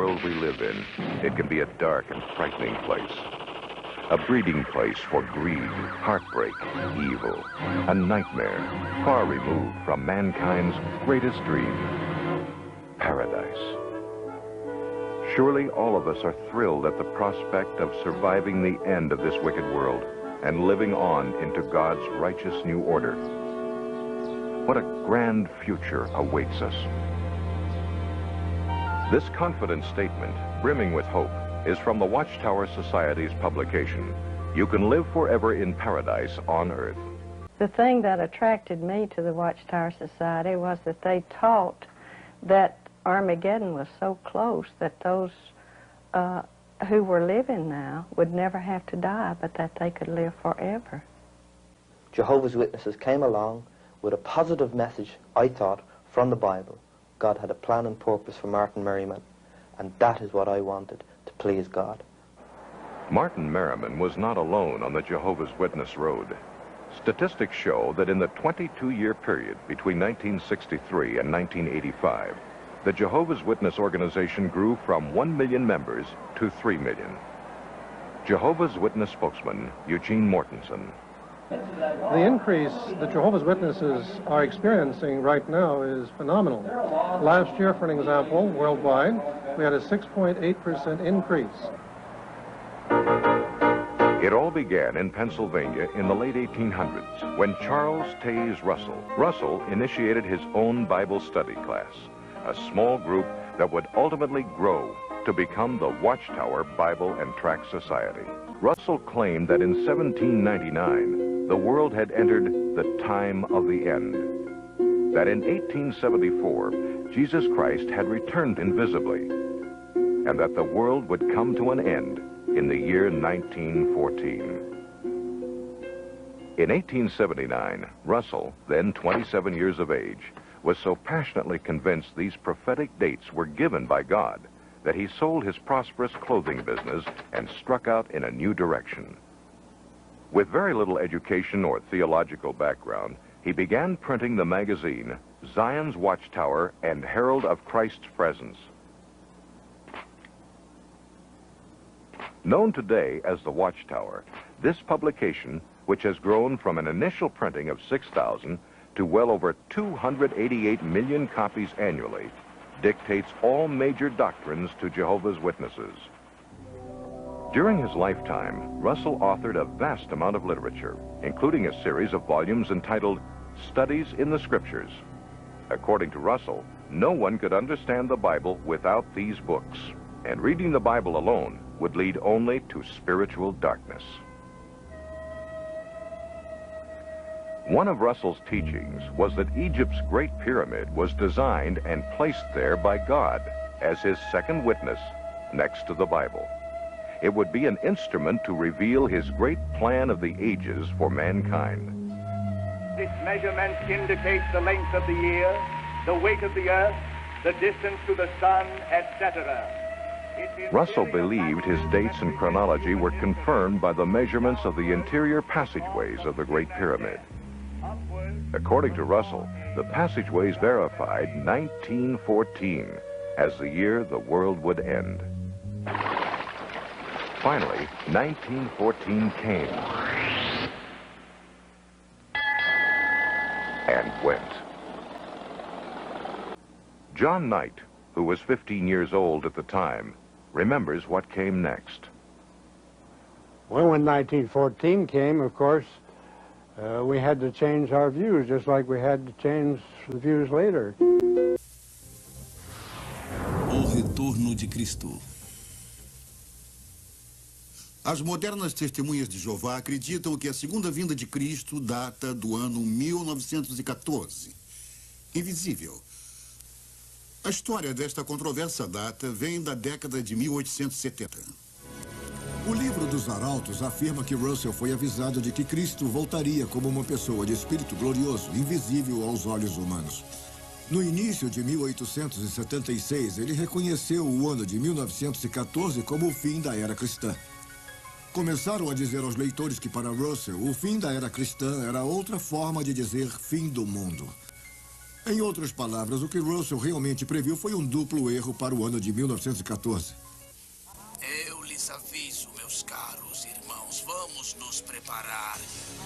world we live in, it can be a dark and frightening place. A breeding place for greed, heartbreak, evil. A nightmare, far removed from mankind's greatest dream. Paradise. Surely all of us are thrilled at the prospect of surviving the end of this wicked world and living on into God's righteous new order. What a grand future awaits us. This confident statement, brimming with hope, is from the Watchtower Society's publication, You Can Live Forever in Paradise on Earth. The thing that attracted me to the Watchtower Society was that they taught that Armageddon was so close that those who were living now would never have to die, but that they could live forever. Jehovah's Witnesses came along with a positive message, I thought, from the Bible. God had a plan and purpose for Martin Merriman, and that is what I wanted, to please God. Martin Merriman was not alone on the Jehovah's Witness road. Statistics show that in the 22-year period between 1963 and 1985, the Jehovah's Witness organization grew from 1 million members to 3 million. Jehovah's Witness spokesman Eugene Mortensen. The increase that Jehovah's Witnesses are experiencing right now is phenomenal. Last year, for an example, worldwide, we had a 6.8% increase. It all began in Pennsylvania in the late 1800s when Charles Taze Russell initiated his own Bible study class, a small group that would ultimately grow to become the Watchtower Bible and Tract Society. Russell claimed that in 1799, the world had entered the time of the end. That in 1874, Jesus Christ had returned invisibly, and that the world would come to an end in the year 1914. In 1879, Russell, then 27 years of age, was so passionately convinced these prophetic dates were given by God that he sold his prosperous clothing business and struck out in a new direction. With very little education or theological background, he began printing the magazine Zion's Watchtower and Herald of Christ's Presence. Known today as the Watchtower, this publication, which has grown from an initial printing of 6,000 to well over 288 million copies annually, dictates all major doctrines to Jehovah's Witnesses. During his lifetime, Russell authored a vast amount of literature, including a series of volumes entitled Studies in the Scriptures. According to Russell, no one could understand the Bible without these books, and reading the Bible alone would lead only to spiritual darkness. One of Russell's teachings was that Egypt's Great Pyramid was designed and placed there by God as his second witness next to the Bible. It would be an instrument to reveal his great plan of the ages for mankind. This measurement indicates the length of the year, the weight of the earth, the distance to the sun, etc. Russell believed his dates and chronology were confirmed by the measurements of the interior passageways of the Great Pyramid. According to Russell, the passageways verified 1914 as the year the world would end. Finally, 1914 came and went. John Knight, who was 15 years old at the time, remembers what came next. Well, when 1914 came, of course, we had to change our views, just like we had to change the views later. O retorno de Cristo. As modernas testemunhas de Jeová acreditam que a segunda vinda de Cristo data do ano 1914. Invisível. A história desta controversa data vem da década de 1870. O livro dos Arautos afirma que Russell foi avisado de que Cristo voltaria como uma pessoa de espírito glorioso, invisível aos olhos humanos. No início de 1876, ele reconheceu o ano de 1914 como o fim da era cristã. Começaram a dizer aos leitores que para Russell, o fim da era cristã era outra forma de dizer fim do mundo. Em outras palavras, o que Russell realmente previu foi um duplo erro para o ano de 1914. Eu lhes aviso, meus caros irmãos, vamos nos preparar,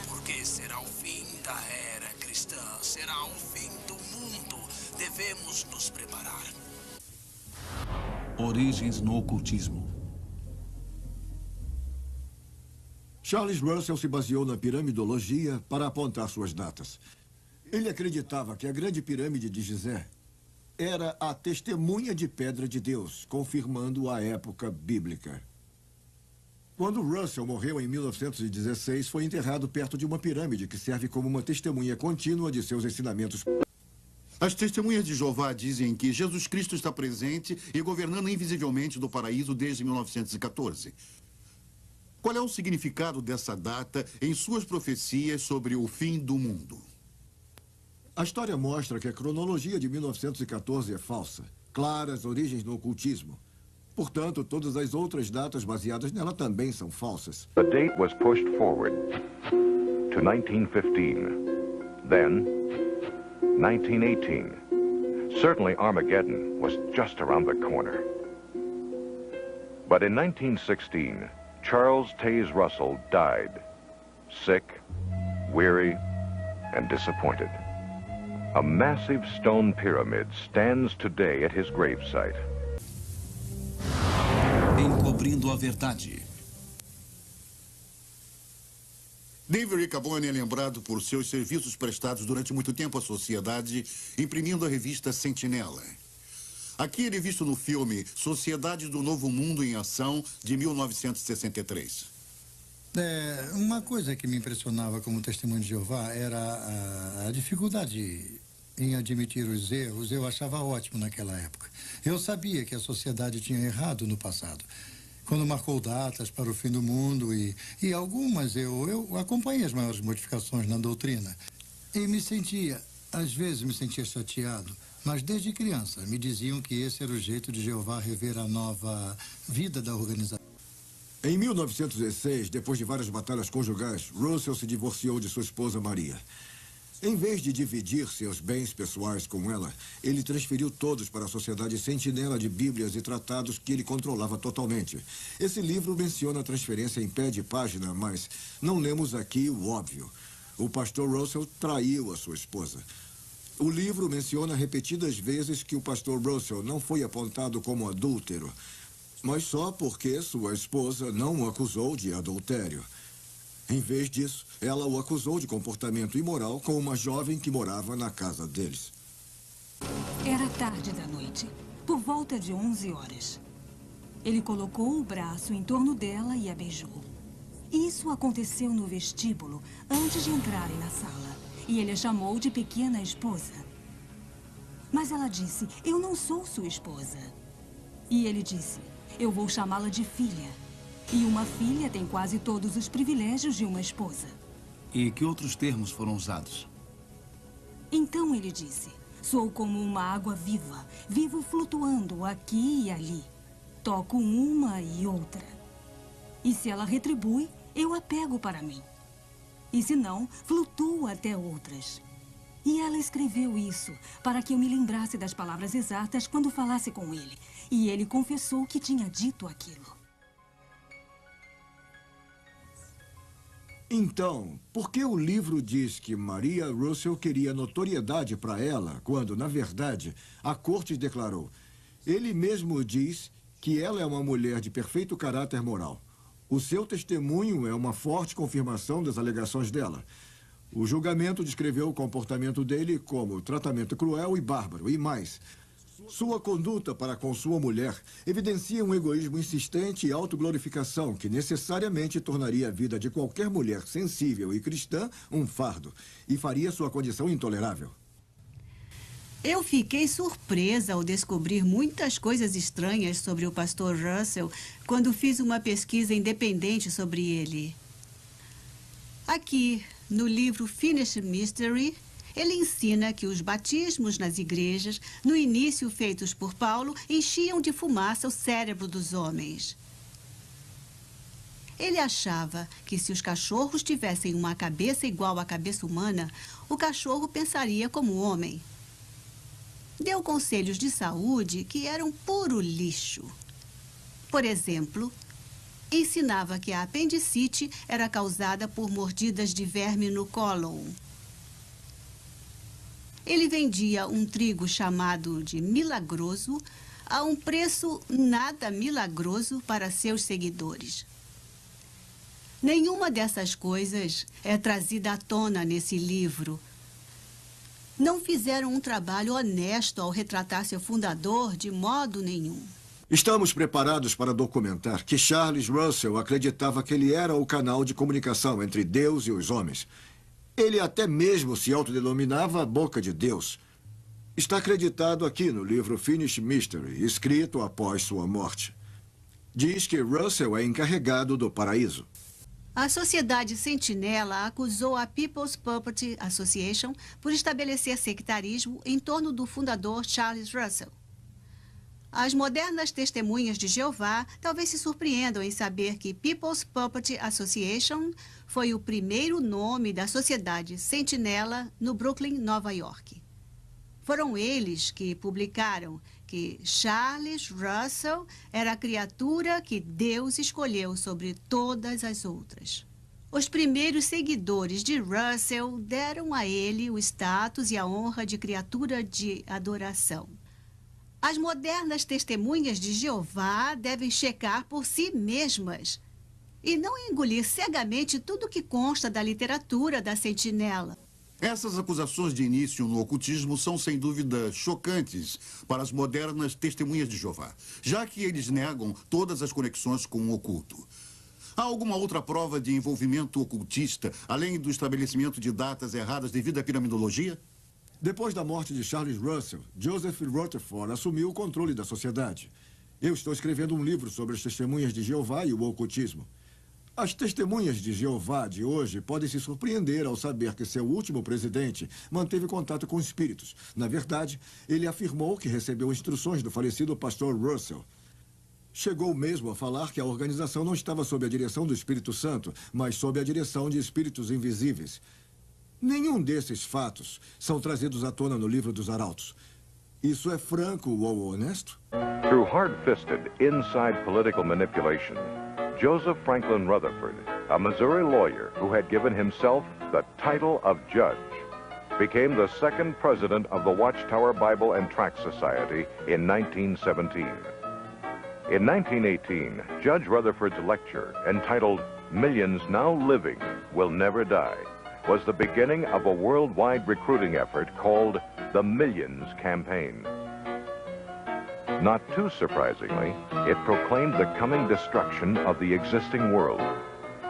porque será o fim da era cristã, será o fim do mundo. Devemos nos preparar. Origens no ocultismo. Charles Russell se baseou na piramidologia para apontar suas datas. Ele acreditava que a grande pirâmide de Gizé era a testemunha de pedra de Deus, confirmando a época bíblica. Quando Russell morreu em 1916, foi enterrado perto de uma pirâmide que serve como uma testemunha contínua de seus ensinamentos. As testemunhas de Jeová dizem que Jesus Cristo está presente e governando invisivelmente do paraíso desde 1914. Qual é o significado dessa data em suas profecias sobre o fim do mundo? A história mostra que a cronologia de 1914 é falsa. Claras origens no ocultismo. Portanto, todas as outras datas baseadas nela também são falsas. The date was pushed forward to 1915, then 1918. Certainly Armageddon was just around the corner. But in 1916, Charles Taze Russell died, sick, weary, and disappointed. A massive stone pyramid stands today at his gravesite. Encobrindo a verdade. David Riccaboni é lembrado por seus serviços prestados durante muito tempo à sociedade, imprimindo a revista Sentinela. Aqui ele é visto no filme Sociedade do Novo Mundo em Ação, de 1963. Uma coisa que me impressionava como testemunho de Jeová era a dificuldade em admitir os erros. Eu achava ótimo naquela época. Eu sabia que a sociedade tinha errado no passado. Quando marcou datas para o fim do mundo e algumas eu acompanhei as maiores modificações na doutrina. E às vezes me sentia chateado, mas desde criança me diziam que esse era o jeito de Jeová rever a nova vida da organização. Em 1916, depois de várias batalhas conjugais, Russell se divorciou de sua esposa Maria. Em vez de dividir seus bens pessoais com ela, ele transferiu todos para a Sociedade Sentinela de Bíblias e Tratados que ele controlava totalmente. Esse livro menciona a transferência em pé de página, mas não lemos aqui o óbvio. O pastor Russell traiu a sua esposa. O livro menciona repetidas vezes que o pastor Russell não foi apontado como adúltero, mas só porque sua esposa não o acusou de adultério. Em vez disso, ela o acusou de comportamento imoral com uma jovem que morava na casa deles. Era tarde da noite, por volta de 11 horas. Ele colocou o braço em torno dela e a beijou. Isso aconteceu no vestíbulo, antes de entrarem na sala. E ele a chamou de pequena esposa. Mas ela disse, eu não sou sua esposa. E ele disse, eu vou chamá-la de filha. E uma filha tem quase todos os privilégios de uma esposa. E que outros termos foram usados? Então ele disse, sou como uma água viva, vivo flutuando aqui e ali. Toco uma e outra. E se ela retribui, eu a pego para mim. E se não, flutuo até outras. E ela escreveu isso para que eu me lembrasse das palavras exatas quando falasse com ele. E ele confessou que tinha dito aquilo. Então, por que o livro diz que Maria Russell queria notoriedade para ela, quando, na verdade, a corte declarou? Ele mesmo diz que ela é uma mulher de perfeito caráter moral. O seu testemunho é uma forte confirmação das alegações dela. O julgamento descreveu o comportamento dele como tratamento cruel e bárbaro, e mais. Sua conduta para com sua mulher evidencia um egoísmo insistente e autoglorificação que necessariamente tornaria a vida de qualquer mulher sensível e cristã um fardo e faria sua condição intolerável. Eu fiquei surpresa ao descobrir muitas coisas estranhas sobre o pastor Russell quando fiz uma pesquisa independente sobre ele. Aqui, no livro Finished Mystery, ele ensina que os batismos nas igrejas, no início feitos por Paulo, enchiam de fumaça o cérebro dos homens. Ele achava que se os cachorros tivessem uma cabeça igual à cabeça humana, o cachorro pensaria como homem. deu conselhos de saúde que eram puro lixo. Por exemplo, ensinava que a apendicite era causada por mordidas de verme no cólon. Ele vendia um trigo chamado de milagroso a um preço nada milagroso para seus seguidores. Nenhuma dessas coisas é trazida à tona nesse livro. Não fizeram um trabalho honesto ao retratar seu fundador de modo nenhum. Estamos preparados para documentar que Charles Russell acreditava que ele era o canal de comunicação entre Deus e os homens. Ele até mesmo se autodenominava a boca de Deus. Está acreditado aqui no livro Finished Mystery, escrito após sua morte. Diz que Russell é encarregado do paraíso. A Sociedade Sentinela acusou a People's Property Association por estabelecer sectarismo em torno do fundador Charles Russell. As modernas testemunhas de Jeová talvez se surpreendam em saber que People's Property Association foi o primeiro nome da Sociedade Sentinela no Brooklyn, Nova York. Foram eles que publicaram que Charles Russell era a criatura que Deus escolheu sobre todas as outras. Os primeiros seguidores de Russell deram a ele o status e a honra de criatura de adoração. As modernas testemunhas de Jeová devem checar por si mesmas e não engolir cegamente tudo que consta da literatura da Sentinela. Essas acusações de início no ocultismo são, sem dúvida, chocantes para as modernas testemunhas de Jeová, já que eles negam todas as conexões com o oculto. Há alguma outra prova de envolvimento ocultista, além do estabelecimento de datas erradas devido à piramidologia? Depois da morte de Charles Russell, Joseph Rutherford assumiu o controle da sociedade. Eu estou escrevendo um livro sobre as testemunhas de Jeová e o ocultismo. As testemunhas de Jeová de hoje podem se surpreender ao saber que seu último presidente manteve contato com espíritos. Na verdade, ele afirmou que recebeu instruções do falecido pastor Russell. Chegou mesmo a falar que a organização não estava sob a direção do Espírito Santo, mas sob a direção de espíritos invisíveis. Nenhum desses fatos são trazidos à tona no livro dos Arautos. Isso é franco ou honesto? Through hard-fisted, inside political manipulation, Joseph Franklin Rutherford, a Missouri lawyer who had given himself the title of judge, became the second president of the Watchtower Bible and Tract Society in 1917. In 1918, Judge Rutherford's lecture, entitled Millions Now Living Will Never Die, was the beginning of a worldwide recruiting effort called the Millions Campaign. Not too surprisingly, it proclaimed the coming destruction of the existing world.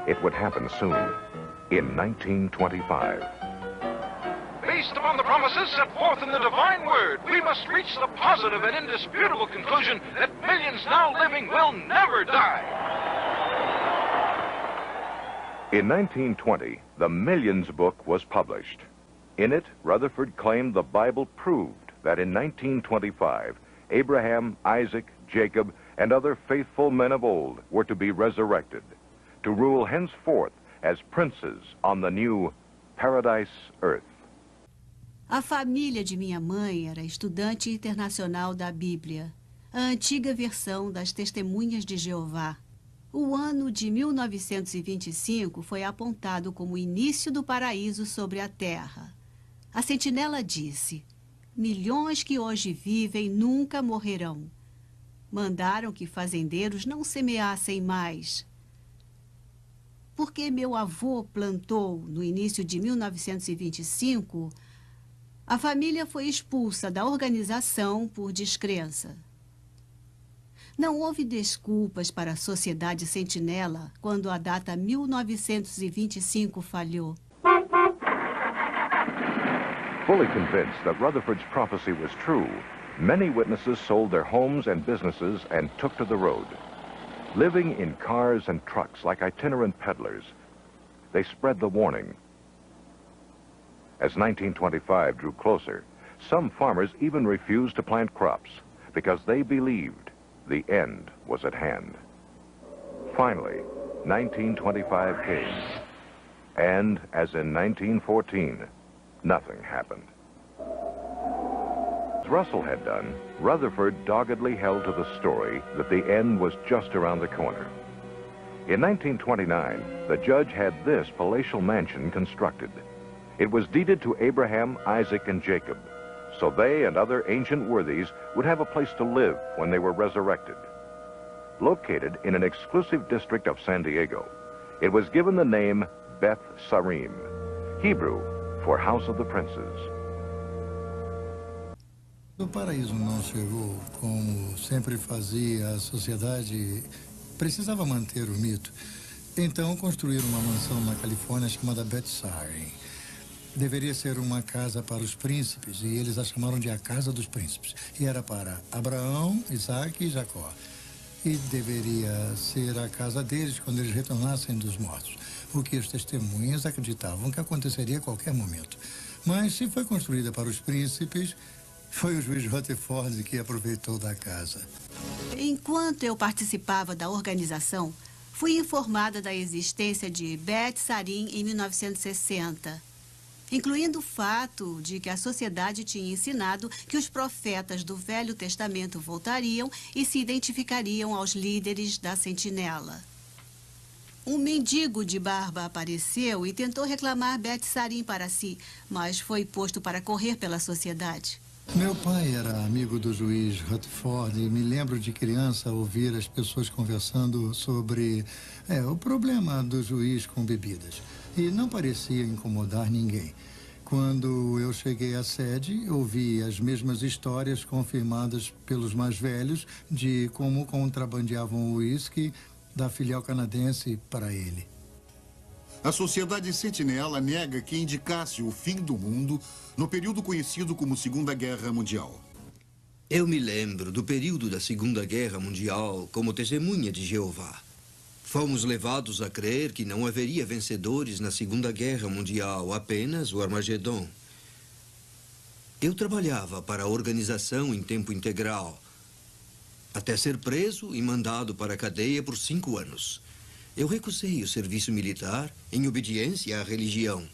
It would happen soon, in 1925. Based upon the promises set forth in the divine word, we must reach the positive and indisputable conclusion that millions now living will never die. In 1920, the Millions book was published. In it, Rutherford claimed the Bible proved that in 1925, Abraham, Isaac, Jacob, and other faithful men of old were to be resurrected, to rule henceforth as princes on the new Paradise Earth. A família de minha mãe era estudante internacional da Bíblia, a antiga versão das Testemunhas de Jeová. O ano de 1925 foi apontado como o início do paraíso sobre a Terra. A sentinela disse: milhões que hoje vivem nunca morrerão. Mandaram que fazendeiros não semeassem mais. Porque meu avô plantou no início de 1925, a família foi expulsa da organização por descrença. Não houve desculpas para a Sociedade Sentinela quando a data 1925 falhou. Fully convinced that Rutherford's prophecy was true, many witnesses sold their homes and businesses and took to the road. Living in cars and trucks like itinerant peddlers, they spread the warning. As 1925 drew closer, some farmers even refused to plant crops because they believed the end was at hand. Finally, 1925 came, and as in 1914, nothing happened. As Russell had done, Rutherford doggedly held to the story that the end was just around the corner. In 1929, the judge had this palatial mansion constructed. It was deeded to Abraham, Isaac, and Jacob, so they and other ancient worthies would have a place to live when they were resurrected. Located in an exclusive district of San Diego, it was given the name Beth Sarim, Hebrew for House of the Princes. O paraíso não chegou como sempre fazia a sociedade, precisava manter o mito. Então construíram uma mansão na Califórnia chamada Beth Sarim. Deveria ser uma casa para os príncipes, e eles a chamaram de a Casa dos Príncipes. E era para Abraão, Isaac e Jacó. E deveria ser a casa deles quando eles retornassem dos mortos, o que as testemunhas acreditavam que aconteceria a qualquer momento. Mas se foi construída para os príncipes, foi o juiz Rutherford que aproveitou da casa. Enquanto eu participava da organização, fui informada da existência de Beth Sarim em 1960. Incluindo o fato de que a sociedade tinha ensinado que os profetas do Velho Testamento voltariam e se identificariam aos líderes da sentinela. Um mendigo de barba apareceu e tentou reclamar Beth Sarim para si, mas foi posto para correr pela sociedade. Meu pai era amigo do juiz Rutherford e me lembro de criança ouvir as pessoas conversando sobre o problema do juiz com bebidas. E não parecia incomodar ninguém. Quando eu cheguei à sede, ouvi as mesmas histórias confirmadas pelos mais velhos de como contrabandeavam o uísque da filial canadense para ele. A Sociedade Sentinela nega que indicasse o fim do mundo no período conhecido como Segunda Guerra Mundial. Eu me lembro do período da Segunda Guerra Mundial como testemunha de Jeová. Fomos levados a crer que não haveria vencedores na Segunda Guerra Mundial, apenas o Armagedon. Eu trabalhava para a organização em tempo integral, até ser preso e mandado para a cadeia por 5 anos. Eu recusei o serviço militar em obediência à religião.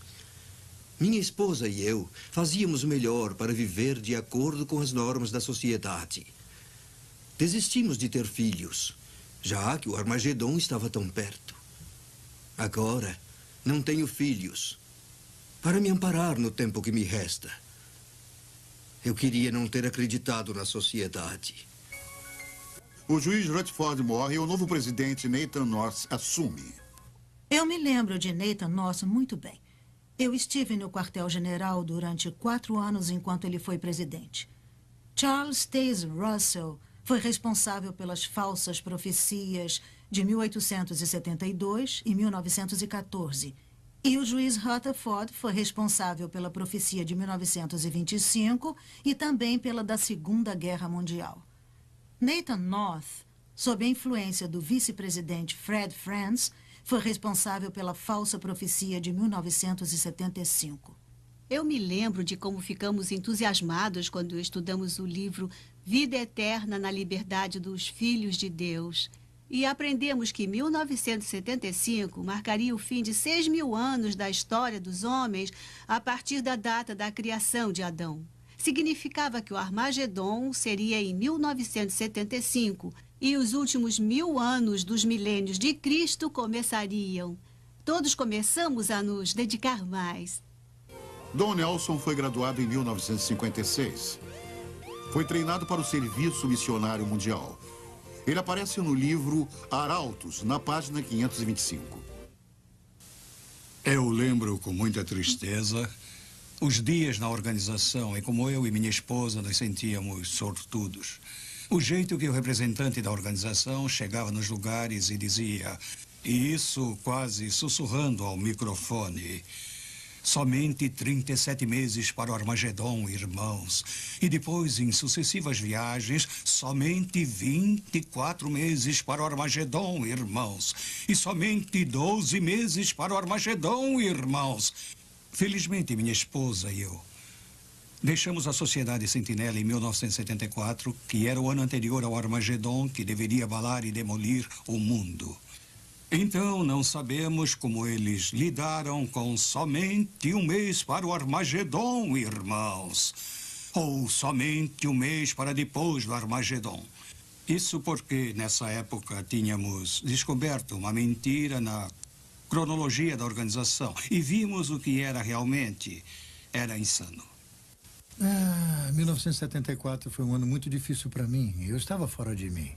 Minha esposa e eu fazíamos o melhor para viver de acordo com as normas da sociedade. Desistimos de ter filhos, já que o Armagedon estava tão perto. Agora, não tenho filhos para me amparar no tempo que me resta. Eu queria não ter acreditado na sociedade. O juiz Rutherford morre e o novo presidente Nathan North assume. Eu me lembro de Nathan North muito bem. Eu estive no quartel-general durante 4 anos enquanto ele foi presidente. Charles Taze Russell foi responsável pelas falsas profecias de 1872 e 1914. E o juiz Rutherford foi responsável pela profecia de 1925 e também pela da Segunda Guerra Mundial. Nathan North, sob a influência do vice-presidente Fred Franz, foi responsável pela falsa profecia de 1975. Eu me lembro de como ficamos entusiasmados quando estudamos o livro Vida Eterna na Liberdade dos Filhos de Deus. E aprendemos que 1975 marcaria o fim de 6.000 anos da história dos homens a partir da data da criação de Adão. Significava que o Armagedon seria em 1975 e os últimos 1000 anos dos milênios de Cristo começariam. Todos começamos a nos dedicar mais. Don Nelson foi graduado em 1956. Foi treinado para o Serviço Missionário Mundial. Ele aparece no livro Arautos, na página 525. Eu lembro com muita tristeza os dias na organização e como eu e minha esposa nos sentíamos sortudos. O jeito que o representante da organização chegava nos lugares e dizia, e isso quase sussurrando ao microfone: somente 37 meses para o Armagedon, irmãos. E depois, em sucessivas viagens, somente 24 meses para o Armagedon, irmãos. E somente 12 meses para o Armagedon, irmãos. Felizmente, minha esposa e eu deixamos a Sociedade Sentinela em 1974, que era o ano anterior ao Armagedon, que deveria abalar e demolir o mundo. Então, não sabemos como eles lidaram com somente 1 mês para o Armagedon, irmãos. ou somente um mês para depois do Armagedon. Isso porque, nessa época, tínhamos descoberto uma mentira na cronologia da organização e vimos o que era realmente. Era insano. 1974 foi um ano muito difícil para mim. Eu estava fora de mim.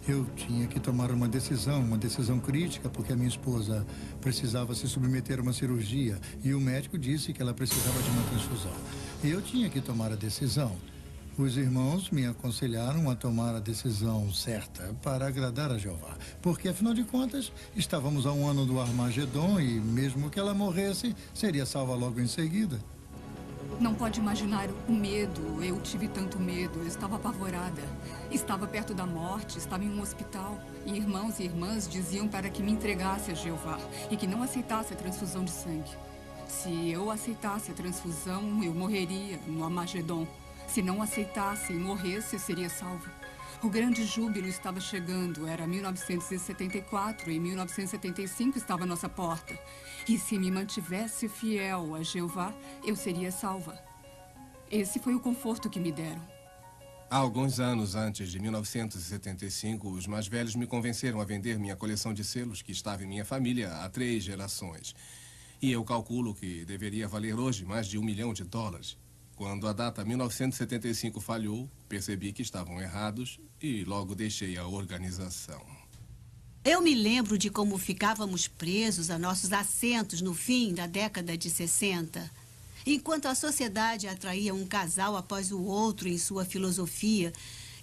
Eu tinha que tomar uma decisão crítica, porque a minha esposa precisava se submeter a uma cirurgia e o médico disse que ela precisava de uma transfusão. E eu tinha que tomar a decisão. Os irmãos me aconselharam a tomar a decisão certa para agradar a Jeová, porque, afinal de contas, estávamos a um ano do Armagedon e, mesmo que ela morresse, seria salva logo em seguida. Não pode imaginar o medo. Eu tive tanto medo. Eu estava apavorada. Estava perto da morte, estava em um hospital. E irmãos e irmãs diziam para que me entregasse a Jeová e que não aceitasse a transfusão de sangue. Se eu aceitasse a transfusão, eu morreria no Armagedon. Se não aceitasse e morresse, eu seria salva. O grande júbilo estava chegando. Era 1974 e 1975 estava à nossa porta. E se me mantivesse fiel a Jeová, eu seria salva. Esse foi o conforto que me deram. Há alguns anos antes de 1975, os mais velhos me convenceram a vender minha coleção de selos que estava em minha família há 3 gerações. E eu calculo que deveria valer hoje mais de $1 milhão. Quando a data 1975 falhou, percebi que estavam errados e logo deixei a organização. Eu me lembro de como ficávamos presos a nossos assentos no fim da década de 60. Enquanto a sociedade atraía um casal após o outro em sua filosofia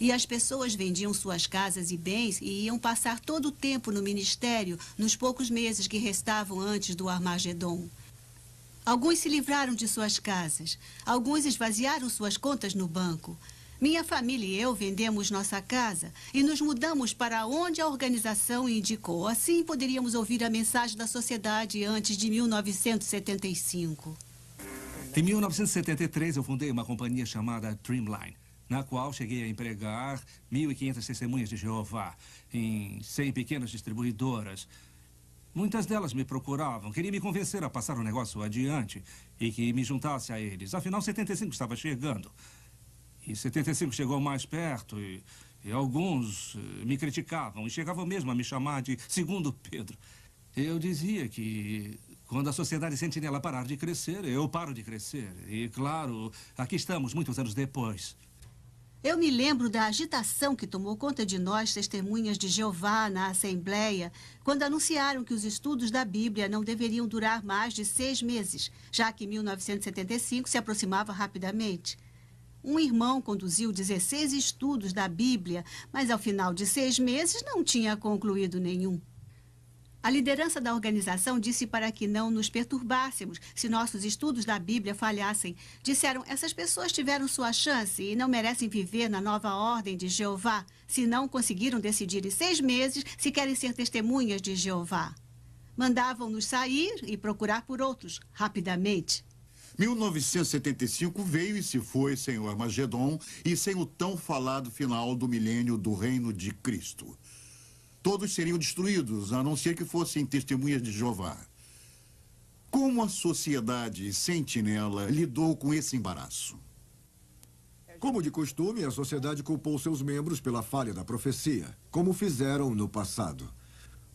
e as pessoas vendiam suas casas e bens e iam passar todo o tempo no ministério nos poucos meses que restavam antes do Armagedon. Alguns se livraram de suas casas, alguns esvaziaram suas contas no banco. Minha família e eu vendemos nossa casa e nos mudamos para onde a organização indicou. Assim poderíamos ouvir a mensagem da sociedade antes de 1975. Em 1973, eu fundei uma companhia chamada Dreamline, na qual cheguei a empregar 1.500 testemunhas de Jeová em 100 pequenas distribuidoras. Muitas delas me procuravam, queriam me convencer a passar o negócio adiante e que me juntasse a eles. Afinal, 75 estava chegando. E 75 chegou mais perto e alguns me criticavam e chegavam mesmo a me chamar de Segundo Pedro. Eu dizia que quando a sociedade sentinela parar de crescer, eu paro de crescer. E, claro, aqui estamos muitos anos depois. Eu me lembro da agitação que tomou conta de nós, testemunhas de Jeová, na Assembleia, quando anunciaram que os estudos da Bíblia não deveriam durar mais de 6 meses, já que 1975 se aproximava rapidamente. Um irmão conduziu 16 estudos da Bíblia, mas ao final de 6 meses não tinha concluído nenhum. A liderança da organização disse para que não nos perturbássemos se nossos estudos da Bíblia falhassem. Disseram, essas pessoas tiveram sua chance e não merecem viver na nova ordem de Jeová, se não conseguiram decidir em 6 meses se querem ser testemunhas de Jeová. Mandavam-nos sair e procurar por outros, rapidamente. 1975 veio e se foi sem o Armagedon e sem o tão falado final do milênio do reino de Cristo. Todos seriam destruídos, a não ser que fossem testemunhas de Jeová. Como a sociedade sentinela lidou com esse embaraço? Como de costume, a sociedade culpou seus membros pela falha da profecia, como fizeram no passado.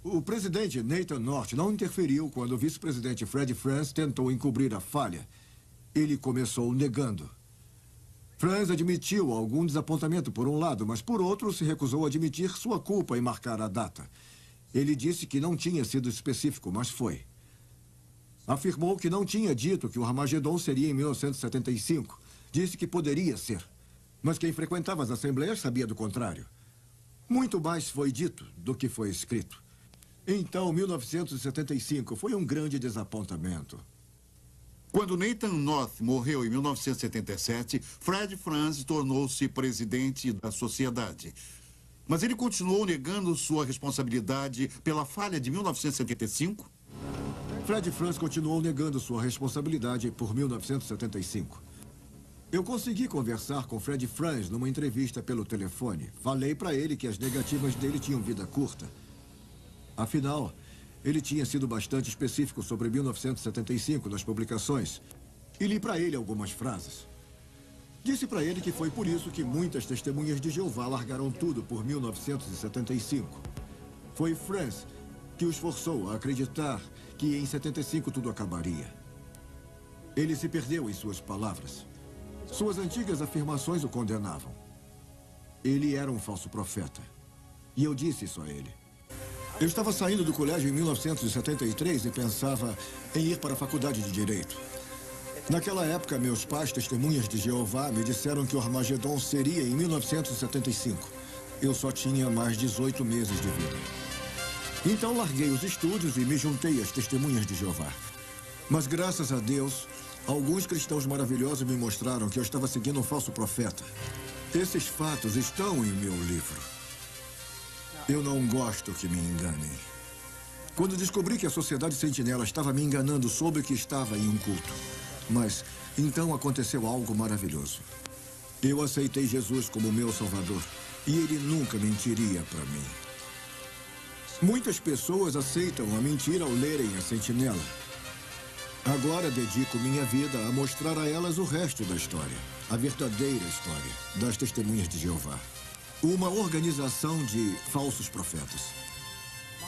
O presidente Nathan North não interferiu quando o vice-presidente Fred Franz tentou encobrir a falha. Ele começou negando. Franz admitiu algum desapontamento por um lado, mas por outro se recusou a admitir sua culpa em marcar a data. Ele disse que não tinha sido específico, mas foi. Afirmou que não tinha dito que o Armagedon seria em 1975. Disse que poderia ser. Mas quem frequentava as assembleias sabia do contrário. Muito mais foi dito do que foi escrito. Então, 1975 foi um grande desapontamento. Quando Nathan North morreu em 1977, Fred Franz tornou-se presidente da sociedade. Mas ele continuou negando sua responsabilidade pela falha de 1975? Fred Franz continuou negando sua responsabilidade por 1975. Eu consegui conversar com Fred Franz numa entrevista pelo telefone. Falei para ele que as negativas dele tinham vida curta. Afinal, ele tinha sido bastante específico sobre 1975 nas publicações. E li para ele algumas frases. Disse para ele que foi por isso que muitas testemunhas de Jeová largaram tudo por 1975. Foi Franz que os forçou a acreditar que em 75 tudo acabaria. Ele se perdeu em suas palavras. Suas antigas afirmações o condenavam. Ele era um falso profeta. E eu disse isso a ele. Eu estava saindo do colégio em 1973 e pensava em ir para a faculdade de Direito. Naquela época, meus pais, testemunhas de Jeová, me disseram que o Armagedon seria em 1975. Eu só tinha mais 18 meses de vida. Então larguei os estudos e me juntei às testemunhas de Jeová. Mas graças a Deus, alguns cristãos maravilhosos me mostraram que eu estava seguindo um falso profeta. Esses fatos estão em meu livro. Eu não gosto que me enganem. Quando descobri que a Sociedade Sentinela estava me enganando, soube que estava em um culto. Mas então aconteceu algo maravilhoso. Eu aceitei Jesus como meu Salvador e ele nunca mentiria para mim. Muitas pessoas aceitam a mentira ao lerem a Sentinela. Agora dedico minha vida a mostrar a elas o resto da história, a verdadeira história das Testemunhas de Jeová. Uma organização de falsos profetas.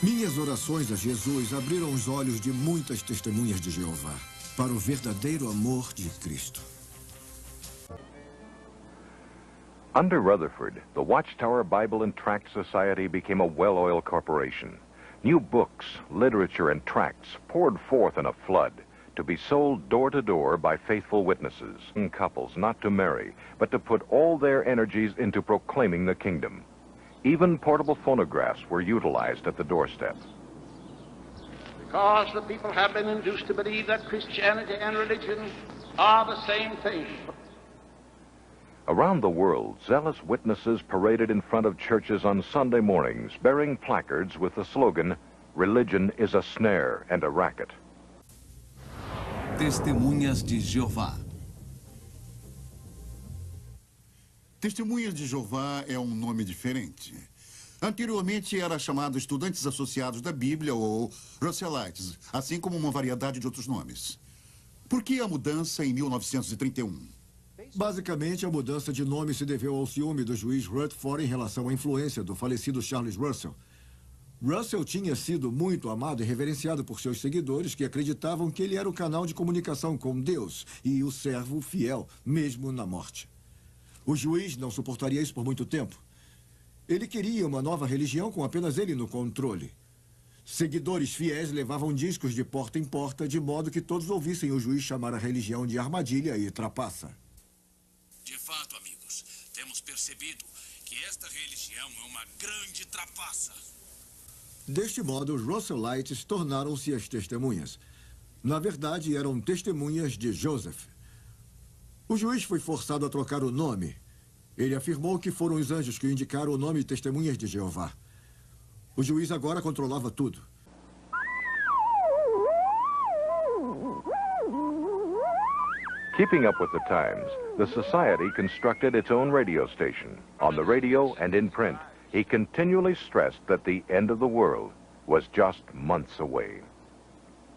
Minhas orações a Jesus abriram os olhos de muitas testemunhas de Jeová para o verdadeiro amor de Cristo. Under Rutherford, the Watchtower Bible and Tract Society became a well-oiled corporation. New books, literature, and tracts poured forth in a flood to be sold door to door by faithful witnesses and couples not to marry, but to put all their energies into proclaiming the kingdom. Even portable phonographs were utilized at the doorstep. Because the people have been induced to believe that Christianity and religion are the same thing. Around the world, zealous witnesses paraded in front of churches on Sunday mornings, bearing placards with the slogan, "Religion is a snare and a racket." Testemunhas de Jeová. Testemunhas de Jeová é um nome diferente. Anteriormente era chamado Estudantes Associados da Bíblia ou Russellites, assim como uma variedade de outros nomes. Por que a mudança em 1931? Basicamente, a mudança de nome se deveu ao ciúme do juiz Rutherford em relação à influência do falecido Charles Russell. Russell tinha sido muito amado e reverenciado por seus seguidores que acreditavam que ele era o canal de comunicação com Deus e o servo fiel, mesmo na morte. O juiz não suportaria isso por muito tempo. Ele queria uma nova religião com apenas ele no controle. Seguidores fiéis levavam discos de porta em porta, de modo que todos ouvissem o juiz chamar a religião de armadilha e trapaça. De fato, amigos, temos percebido que esta religião é uma grande trapaça. Deste modo, os Russellites tornaram-se as testemunhas. Na verdade, eram testemunhas de Joseph. O juiz foi forçado a trocar o nome. Ele afirmou que foram os anjos que indicaram o nome Testemunhas de Jeová. O juiz agora controlava tudo. Keeping up with the times, the Society constructed its own radio station. On the radio and in print, he continually stressed that the end of the world was just months away.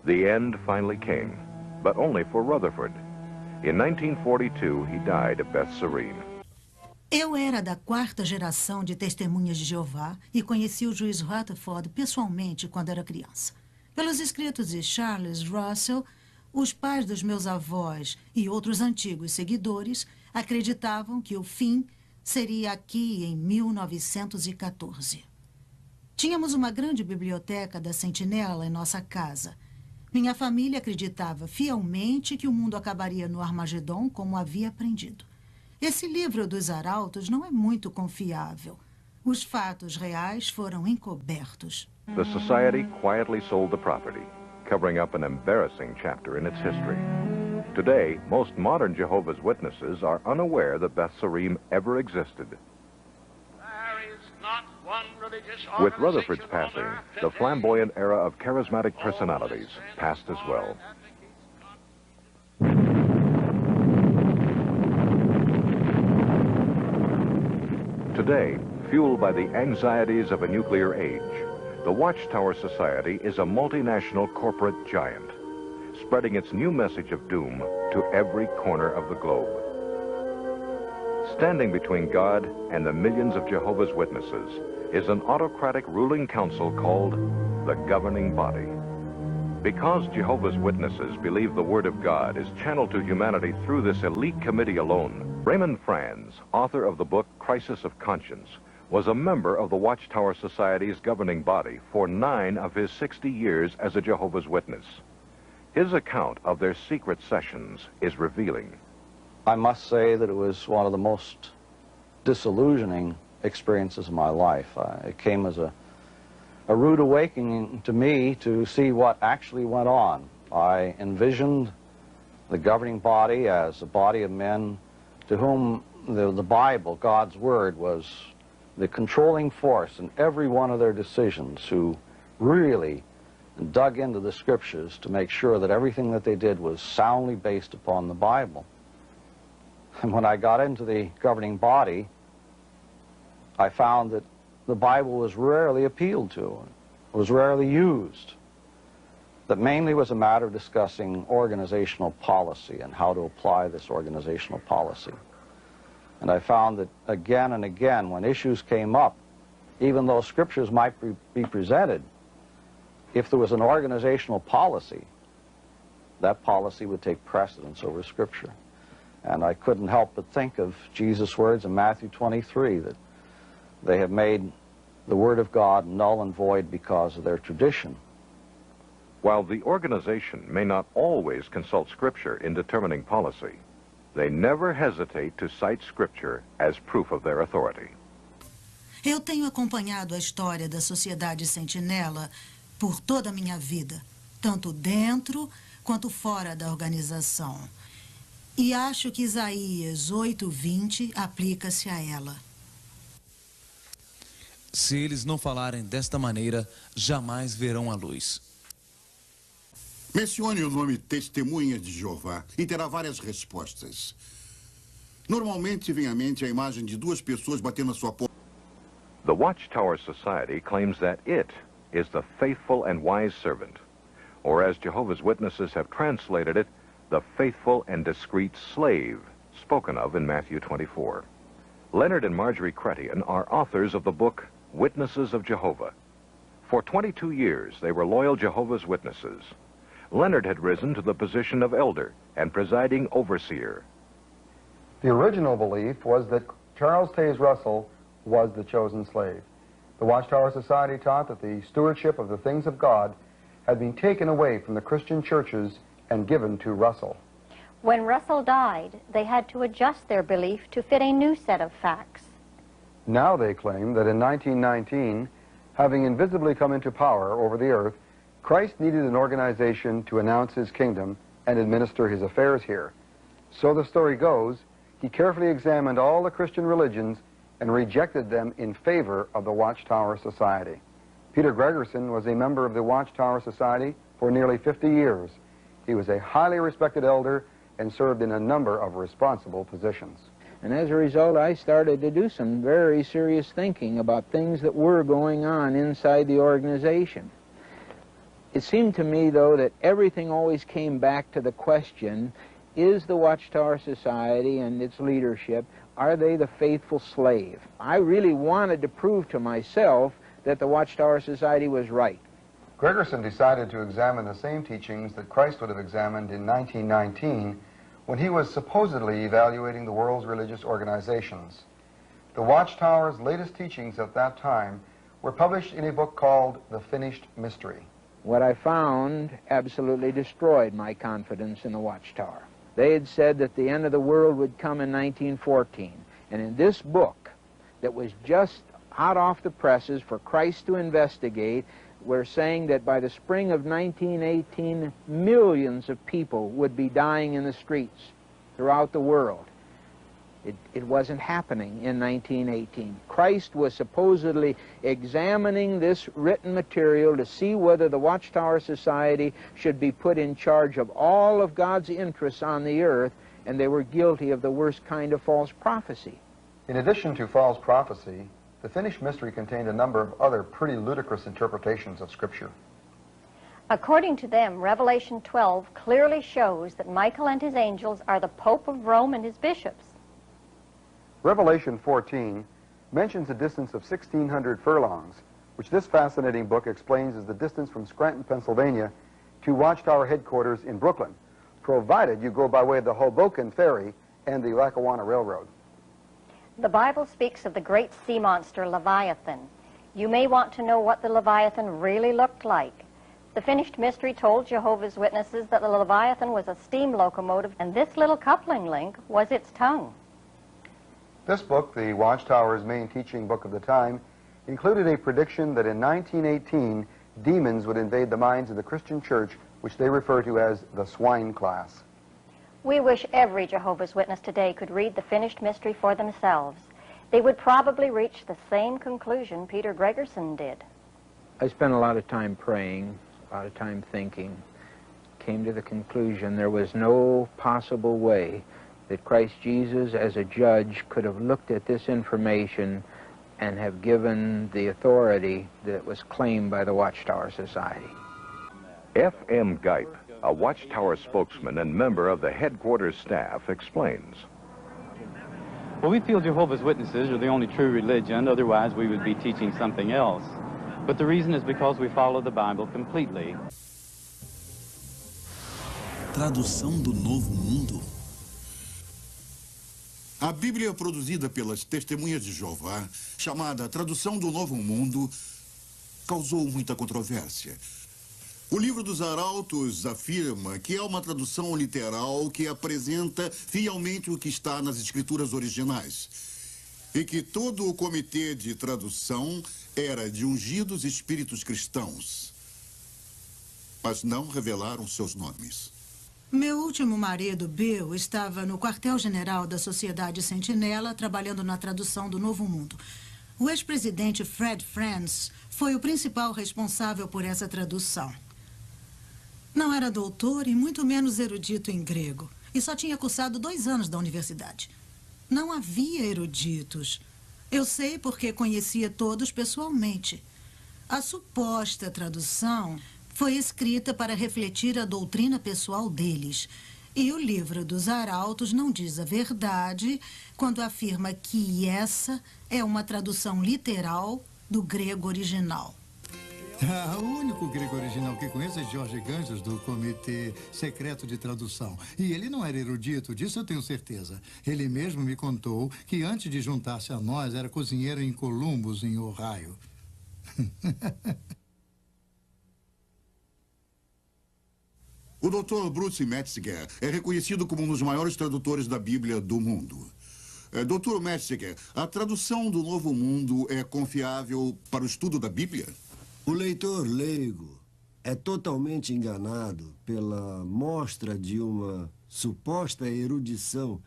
The end finally came, but only for Rutherford. In 1942, he died at Beth Serene. Eu era da 4ª geração de testemunhas de Jeová e conheci o juiz Rutherford pessoalmente quando era criança. Pelos escritos de Charles Russell, os pais dos meus avós e outros antigos seguidores acreditavam que o fim seria aqui em 1914. Tínhamos uma grande biblioteca da Sentinela em nossa casa. Minha família acreditava fielmente que o mundo acabaria no Armagedon como havia aprendido. Esse livro dos arautos não é muito confiável. Os fatos reais foram encobertos. The Society quietly sold the property, covering up an embarrassing chapter in its history. Today, most modern Jehovah's Witnesses are unaware that Beth Serene ever existed. With Rutherford's passing, the flamboyant era of charismatic personalities passed as well. Today, fueled by the anxieties of a nuclear age, the Watchtower Society is a multinational corporate giant, spreading its new message of doom to every corner of the globe. Standing between God and the millions of Jehovah's Witnesses is an autocratic ruling council called the governing body. Because Jehovah's Witnesses believe the Word of God is channeled to humanity through this elite committee alone, Raymond Franz, author of the book Crisis of Conscience, was a member of the Watchtower Society's governing body for 9 of his 60 years as a Jehovah's Witness. His account of their secret sessions is revealing. I must say that it was one of the most disillusioning experiences of my life. It came as a rude awakening to me to see what actually went on. I envisioned the governing body as a body of men to whom the Bible, God's Word, was the controlling force in every one of their decisions, who really dug into the Scriptures to make sure that everything that they did was soundly based upon the Bible. And when I got into the governing body, I found that the Bible was rarely appealed to, was rarely used. That mainly was a matter of discussing organizational policy and how to apply this organizational policy. And I found that again and again, when issues came up, even though Scriptures might be presented, if there was an organizational policy, that policy would take precedence over Scripture. And I couldn't help but think of Jesus' words in Matthew 23, that they have made the Word of God null and void because of their tradition. While the organization may not always consult Scripture in determining policy, they never hesitate to cite Scripture as proof of their authority. Eu tenho acompanhado a história da Sociedade Sentinela por toda a minha vida, tanto dentro quanto fora da organização. E acho que Isaías 8:20 aplica-se a ela. Se eles não falarem desta maneira, jamais verão a luz. Mencione o nome Testemunhas de Jeová e terá várias respostas. Normalmente vem à mente a imagem de 2 pessoas batendo na sua porta. The Watchtower Society claims that it is the faithful and wise servant, or as Jehovah's Witnesses have translated it, the faithful and discreet slave, spoken of in Matthew 24. Leonard and Marjorie Chrétien are authors of the book Witnesses of Jehovah. For 22 years, they were loyal Jehovah's Witnesses. Leonard had risen to the position of elder and presiding overseer. The original belief was that Charles Taze Russell was the chosen slave. The Watchtower Society taught that the stewardship of the things of God had been taken away from the Christian churches and given to Russell. When Russell died, they had to adjust their belief to fit a new set of facts. Now they claim that in 1919, having invisibly come into power over the earth, Christ needed an organization to announce his kingdom and administer his affairs here. So the story goes, he carefully examined all the Christian religions and rejected them in favor of the Watchtower Society. Peter Gregerson was a member of the Watchtower Society for nearly 50 years. He was a highly respected elder and served in a number of responsible positions. And as a result, I started to do some very serious thinking about things that were going on inside the organization. It seemed to me, though, that everything always came back to the question, is the Watchtower Society and its leadership, are they the faithful slave? I really wanted to prove to myself that the Watchtower Society was right. Gregerson decided to examine the same teachings that Christ would have examined in 1919 when he was supposedly evaluating the world's religious organizations. The Watchtower's latest teachings at that time were published in a book called The Finished Mystery. What I found absolutely destroyed my confidence in the Watchtower. They had said that the end of the world would come in 1914. And in this book, that was just hot off the presses for Christ to investigate, we're saying that by the spring of 1918, millions of people would be dying in the streets throughout the world. It wasn't happening in 1918. Christ was supposedly examining this written material to see whether the Watchtower Society should be put in charge of all of God's interests on the earth, and they were guilty of the worst kind of false prophecy. In addition to false prophecy, The Finished Mystery contained a number of other pretty ludicrous interpretations of Scripture. According to them, Revelation 12 clearly shows that Michael and his angels are the Pope of Rome and his bishops. Revelation 14 mentions a distance of 1,600 furlongs, which this fascinating book explains as the distance from Scranton, Pennsylvania to Watchtower headquarters in Brooklyn, provided you go by way of the Hoboken Ferry and the Lackawanna Railroad. The Bible speaks of the great sea monster Leviathan. You may want to know what the Leviathan really looked like. The Finished Mystery told Jehovah's Witnesses that the Leviathan was a steam locomotive, and this little coupling link was its tongue. This book, the Watchtower's main teaching book of the time, included a prediction that in 1918, demons would invade the minds of the Christian church, which they refer to as the swine class. We wish every Jehovah's Witness today could read the Finished Mystery for themselves. They would probably reach the same conclusion Peter Gregerson did. I spent a lot of time praying, a lot of time thinking, came to the conclusion there was no possible way that Christ Jesus as a judge could have looked at this information and have given the authority that was claimed by the Watchtower Society. F.M. Geip, a Watchtower spokesman and member of the headquarters staff, explains. Well, we feel Jehovah's Witnesses are the only true religion, otherwise we would be teaching something else. But the reason is because we follow the Bible completely. Tradução do Novo Mundo. A Bíblia produzida pelas Testemunhas de Jeová, chamada Tradução do Novo Mundo, causou muita controvérsia. O livro dos Arautos afirma que é uma tradução literal que apresenta fielmente o que está nas escrituras originais e que todo o comitê de tradução era de ungidos espíritos cristãos, mas não revelaram seus nomes. Meu último marido, Bill, estava no quartel-general da Sociedade Sentinela trabalhando na tradução do Novo Mundo. O ex-presidente Fred Franz foi o principal responsável por essa tradução. Não era doutor e muito menos erudito em grego, e só tinha cursado 2 anos da universidade. Não havia eruditos. Eu sei porque conhecia todos pessoalmente. A suposta tradução foi escrita para refletir a doutrina pessoal deles. E o livro dos Arautos não diz a verdade quando afirma que essa é uma tradução literal do grego original. O único grego original que conheço é Jorge Ganges, do Comitê Secreto de Tradução. E ele não era erudito, disso eu tenho certeza. Ele mesmo me contou que antes de juntar-se a nós, era cozinheiro em Columbus, em Ohio. O Dr. Bruce Metzger é reconhecido como um dos maiores tradutores da Bíblia do mundo. Dr. Metzger, a tradução do Novo Mundo é confiável para o estudo da Bíblia? O leitor leigo é totalmente enganado pela mostra de uma suposta erudição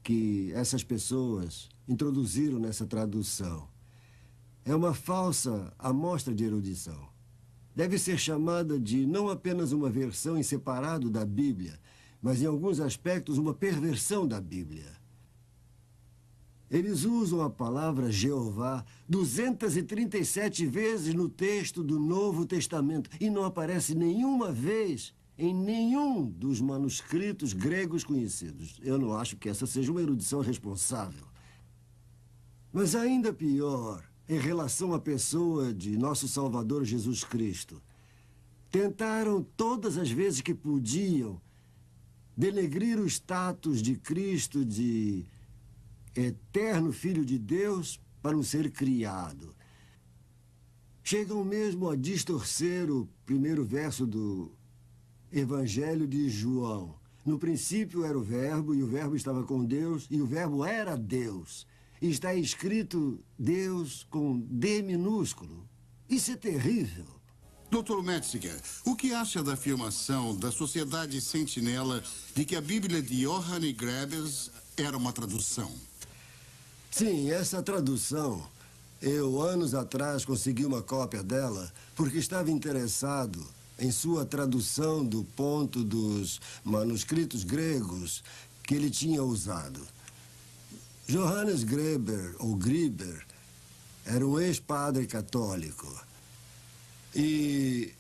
que essas pessoas introduziram nessa tradução. É uma falsa amostra de erudição. Deve ser chamada de não apenas uma versão em separado da Bíblia, mas em alguns aspectos uma perversão da Bíblia. Eles usam a palavra Jeová 237 vezes no texto do Novo Testamento e não aparece nenhuma vez em nenhum dos manuscritos gregos conhecidos. Eu não acho que essa seja uma erudição responsável. Mas ainda pior, em relação à pessoa de nosso Salvador Jesus Cristo, tentaram todas as vezes que podiam denegrir o status de Cristo de eterno Filho de Deus para um ser criado. Chegam mesmo a distorcer o primeiro verso do Evangelho de João. No princípio era o Verbo, e o Verbo estava com Deus, e o Verbo era Deus. E está escrito Deus com D minúsculo. Isso é terrível. Dr. Metzger, o que acha da afirmação da Sociedade Sentinela de que a Bíblia de Johannes Grebers era uma tradução? Sim, essa tradução, eu anos atrás consegui uma cópia dela porque estava interessado em sua tradução do ponto dos manuscritos gregos que ele tinha usado. Johannes Greber, ou Griber, era um ex-padre católico. E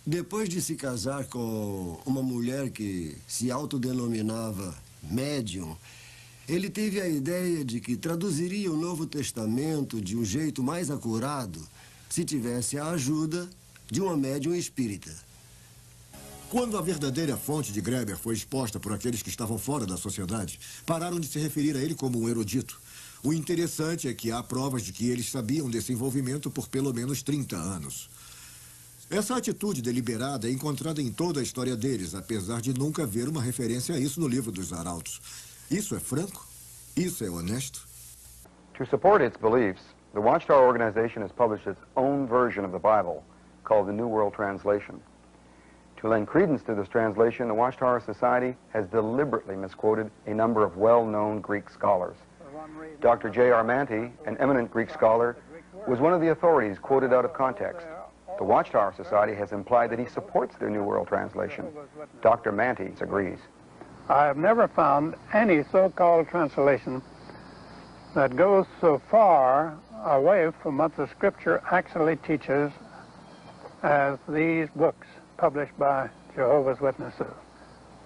depois de se casar com uma mulher que se autodenominava médium, Ele teve a ideia de que traduziria o Novo Testamento de um jeito mais acurado se tivesse a ajuda de uma médium espírita. Quando a verdadeira fonte de Greber foi exposta por aqueles que estavam fora da sociedade, pararam de se referir a ele como um erudito. O interessante é que há provas de que eles sabiam desse envolvimento por pelo menos 30 anos. Essa atitude deliberada é encontrada em toda a história deles, apesar de nunca haver uma referência a isso no livro dos Arautos. Isso é franco? Isso é honesto? To support its beliefs, the Watchtower organization has published its own version of the Bible, called the New World Translation. To lend credence to this translation, the Watchtower Society has deliberately misquoted a number of well-known Greek scholars. Dr. J.R. Manty, an eminent Greek scholar, was one of the authorities quoted out of context. The Watchtower Society has implied that he supports their New World Translation. Dr. Manty agrees. I have never found any so-called translation that goes so far away from what the Scripture actually teaches as these books published by Jehovah's Witnesses.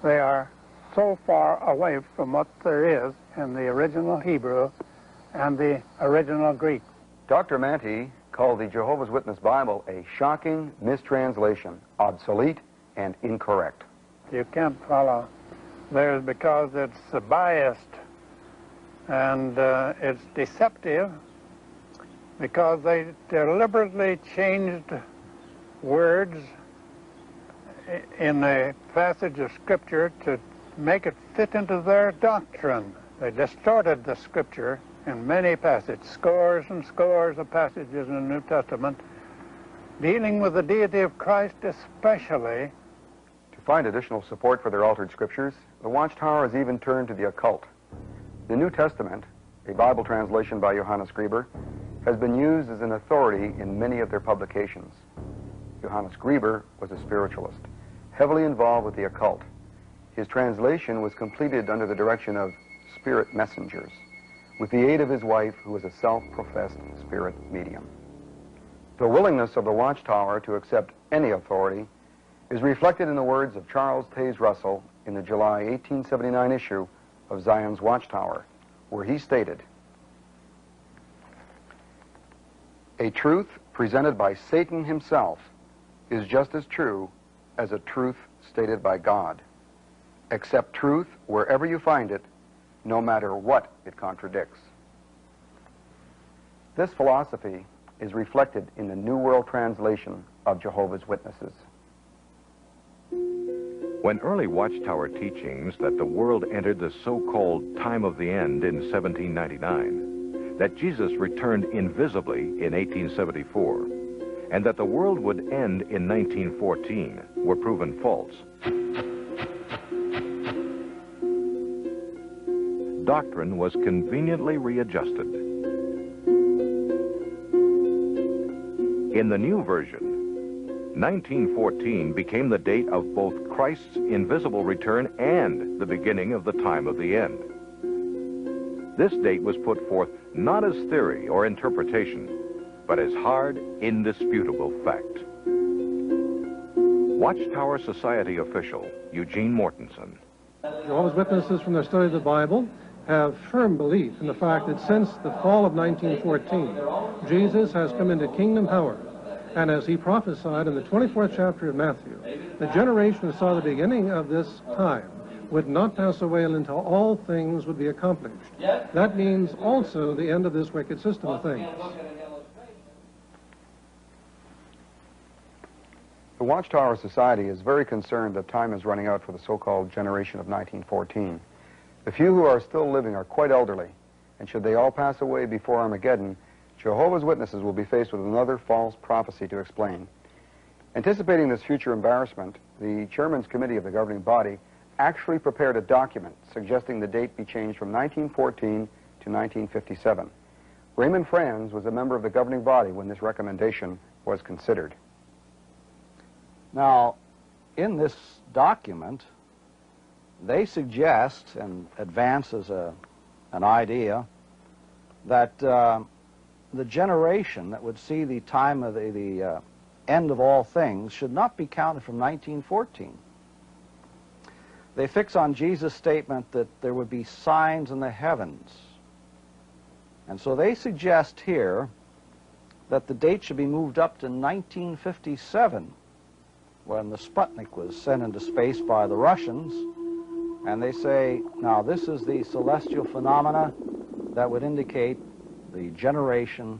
They are so far away from what there is in the original Hebrew and the original Greek. Dr. Manty called the Jehovah's Witness Bible a shocking mistranslation, obsolete and incorrect. You can't follow theirs because it's biased and it's deceptive because they deliberately changed words in a passage of Scripture to make it fit into their doctrine. They distorted the Scripture in many passages, scores and scores of passages in the New Testament, dealing with the deity of Christ especially. To find additional support for their altered Scriptures, the Watchtower has even turned to the occult. The New Testament, a Bible translation by Johannes Grieber, has been used as an authority in many of their publications. Johannes Grieber was a spiritualist, heavily involved with the occult. His translation was completed under the direction of spirit messengers, with the aid of his wife, who was a self-professed spirit medium. The willingness of the Watchtower to accept any authority is reflected in the words of Charles Taze Russell in the July 1879 issue of Zion's Watchtower, where he stated, "A truth presented by Satan himself is just as true as a truth stated by God. Accept truth wherever you find it, no matter what it contradicts." This philosophy is reflected in the New World Translation of Jehovah's Witnesses. When early Watchtower teachings that the world entered the so-called time of the end in 1799, that Jesus returned invisibly in 1874, and that the world would end in 1914 were proven false, doctrine was conveniently readjusted. In the new version, 1914 became the date of both Christ's invisible return and the beginning of the time of the end. This date was put forth not as theory or interpretation, but as hard, indisputable fact. Watchtower Society official Eugene Mortensen. Jehovah's Witnesses, from their study of the Bible, have firm belief in the fact that since the fall of 1914, Jesus has come into kingdom power. And as he prophesied in the 24th chapter of Matthew, the generation who saw the beginning of this time would not pass away until all things would be accomplished. That means also the end of this wicked system of things. The Watchtower Society is very concerned that time is running out for the so-called generation of 1914. The few who are still living are quite elderly, and should they all pass away before Armageddon, Jehovah's Witnesses will be faced with another false prophecy to explain. Anticipating this future embarrassment, the Chairman's Committee of the governing body actually prepared a document suggesting the date be changed from 1914 to 1957. Raymond Franz was a member of the governing body when this recommendation was considered. Now, in this document, they suggest and advance as an idea that the generation that would see the time of the end of all things should not be counted from 1914. They fix on Jesus' statement that there would be signs in the heavens. And so they suggest here that the date should be moved up to 1957, when the Sputnik was sent into space by the Russians. And they say, now this is the celestial phenomena that would indicate the generation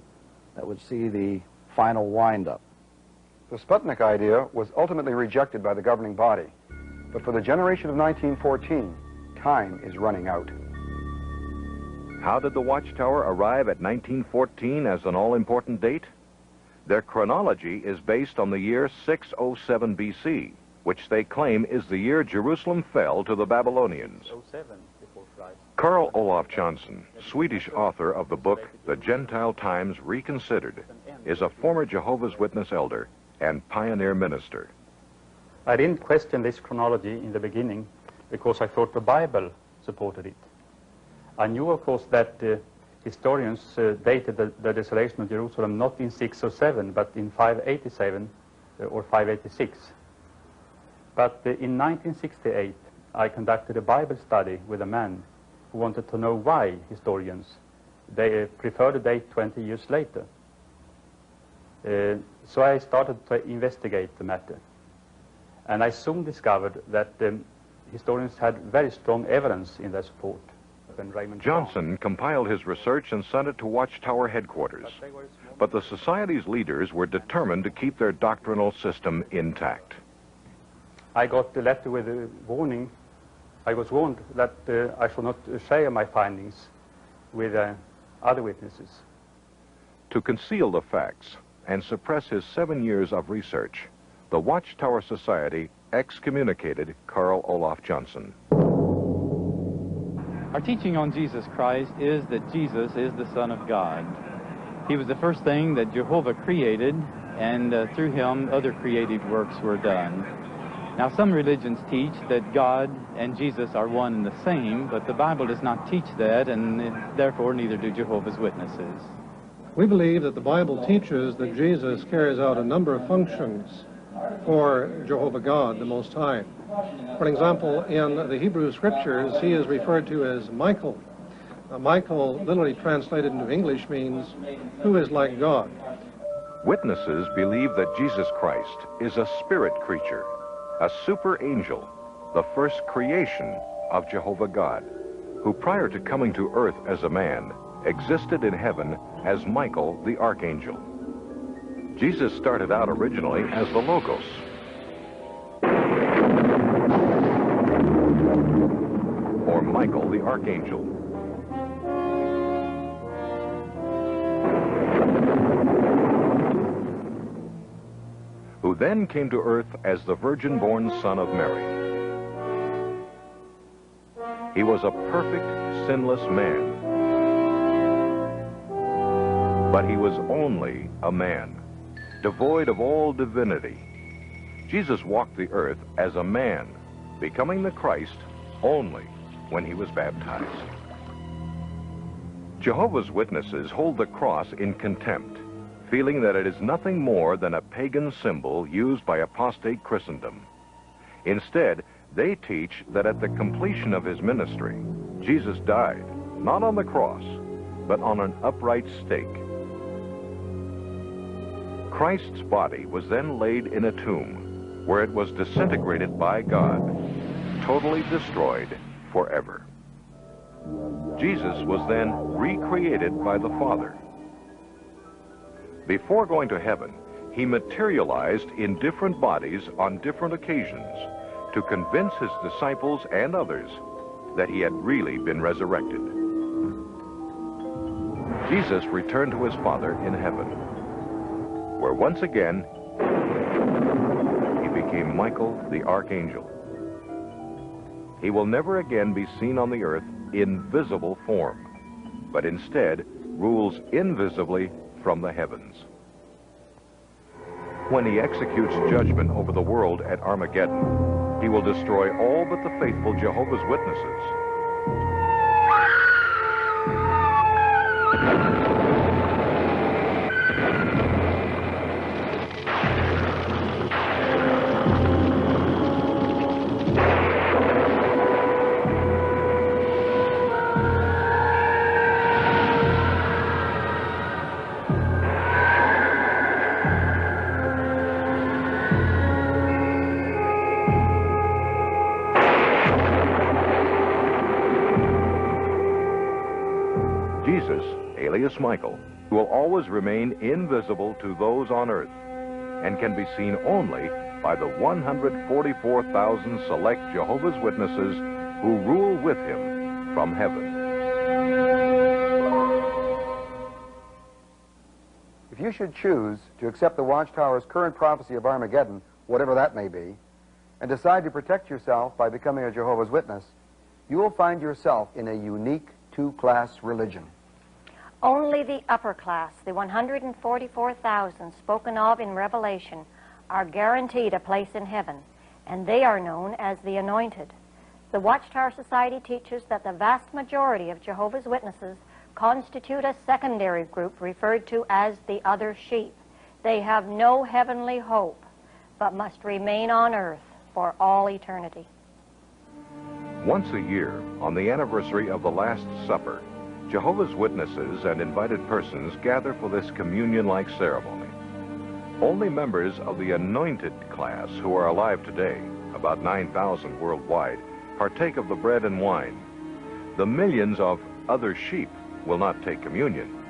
that would see the final wind-up. The Sputnik idea was ultimately rejected by the governing body. But for the generation of 1914, time is running out. How did the Watchtower arrive at 1914 as an all-important date? Their chronology is based on the year 607 BC, which they claim is the year Jerusalem fell to the Babylonians. Carl Olof Jonsson, Swedish author of the book The Gentile Times Reconsidered, is a former Jehovah's Witness elder and pioneer minister. I didn't question this chronology in the beginning because I thought the Bible supported it. I knew, of course, that historians dated the desolation of Jerusalem not in 607, but in 587 or 586. But in 1968, I conducted a Bible study with a man who wanted to know why historians they prefer the date 20 years later. So I started to investigate the matter. And I soon discovered that historians had very strong evidence in their support. Jonsson compiled his research and sent it to Watchtower headquarters. But the Society's leaders were determined to keep their doctrinal system intact. I got a letter with a warning. I was warned that I should not share my findings with other witnesses. To conceal the facts and suppress his 7 years of research, the Watchtower Society excommunicated Carl Olof Jonsson. Our teaching on Jesus Christ is that Jesus is the Son of God. He was the first thing that Jehovah created, and through him other creative works were done. Now, some religions teach that God and Jesus are one and the same, but the Bible does not teach that, and therefore neither do Jehovah's Witnesses. We believe that the Bible teaches that Jesus carries out a number of functions for Jehovah God, the Most High. For example, in the Hebrew Scriptures, he is referred to as Michael. Michael, literally translated into English, means, who is like God. Witnesses believe that Jesus Christ is a spirit creature, a super angel, the first creation of Jehovah God, who prior to coming to earth as a man, existed in heaven as Michael the Archangel. Jesus started out originally as the Logos, or Michael the Archangel. Who then came to earth as the virgin-born Son of Mary. He was a perfect, sinless man, but he was only a man, devoid of all divinity. Jesus walked the earth as a man, becoming the Christ only when he was baptized. Jehovah's Witnesses hold the cross in contempt, feeling that it is nothing more than a pagan symbol used by apostate Christendom. Instead, they teach that at the completion of his ministry, Jesus died, not on the cross, but on an upright stake. Christ's body was then laid in a tomb, where it was disintegrated by God, totally destroyed forever. Jesus was then recreated by the Father. Before going to heaven, he materialized in different bodies on different occasions to convince his disciples and others that he had really been resurrected. Jesus returned to his Father in heaven, where once again he became Michael the Archangel. He will never again be seen on the earth in visible form, but instead rules invisibly from the heavens. When he executes judgment over the world at Armageddon, he will destroy all but the faithful Jehovah's Witnesses. Elias Michael, will always remain invisible to those on earth and can be seen only by the 144,000 select Jehovah's Witnesses who rule with him from heaven. If you should choose to accept the Watchtower's current prophecy of Armageddon, whatever that may be, and decide to protect yourself by becoming a Jehovah's Witness, you will find yourself in a unique two-class religion. Only the upper class, the 144,000 spoken of in Revelation, are guaranteed a place in heaven, and they are known as the Anointed. The Watchtower Society teaches that the vast majority of Jehovah's Witnesses constitute a secondary group referred to as the other sheep. They have no heavenly hope, but must remain on earth for all eternity. Once a year, on the anniversary of the Last Supper, Jehovah's Witnesses and invited persons gather for this communion-like ceremony. Only members of the anointed class who are alive today, about 9,000 worldwide, partake of the bread and wine. The millions of other sheep will not take communion.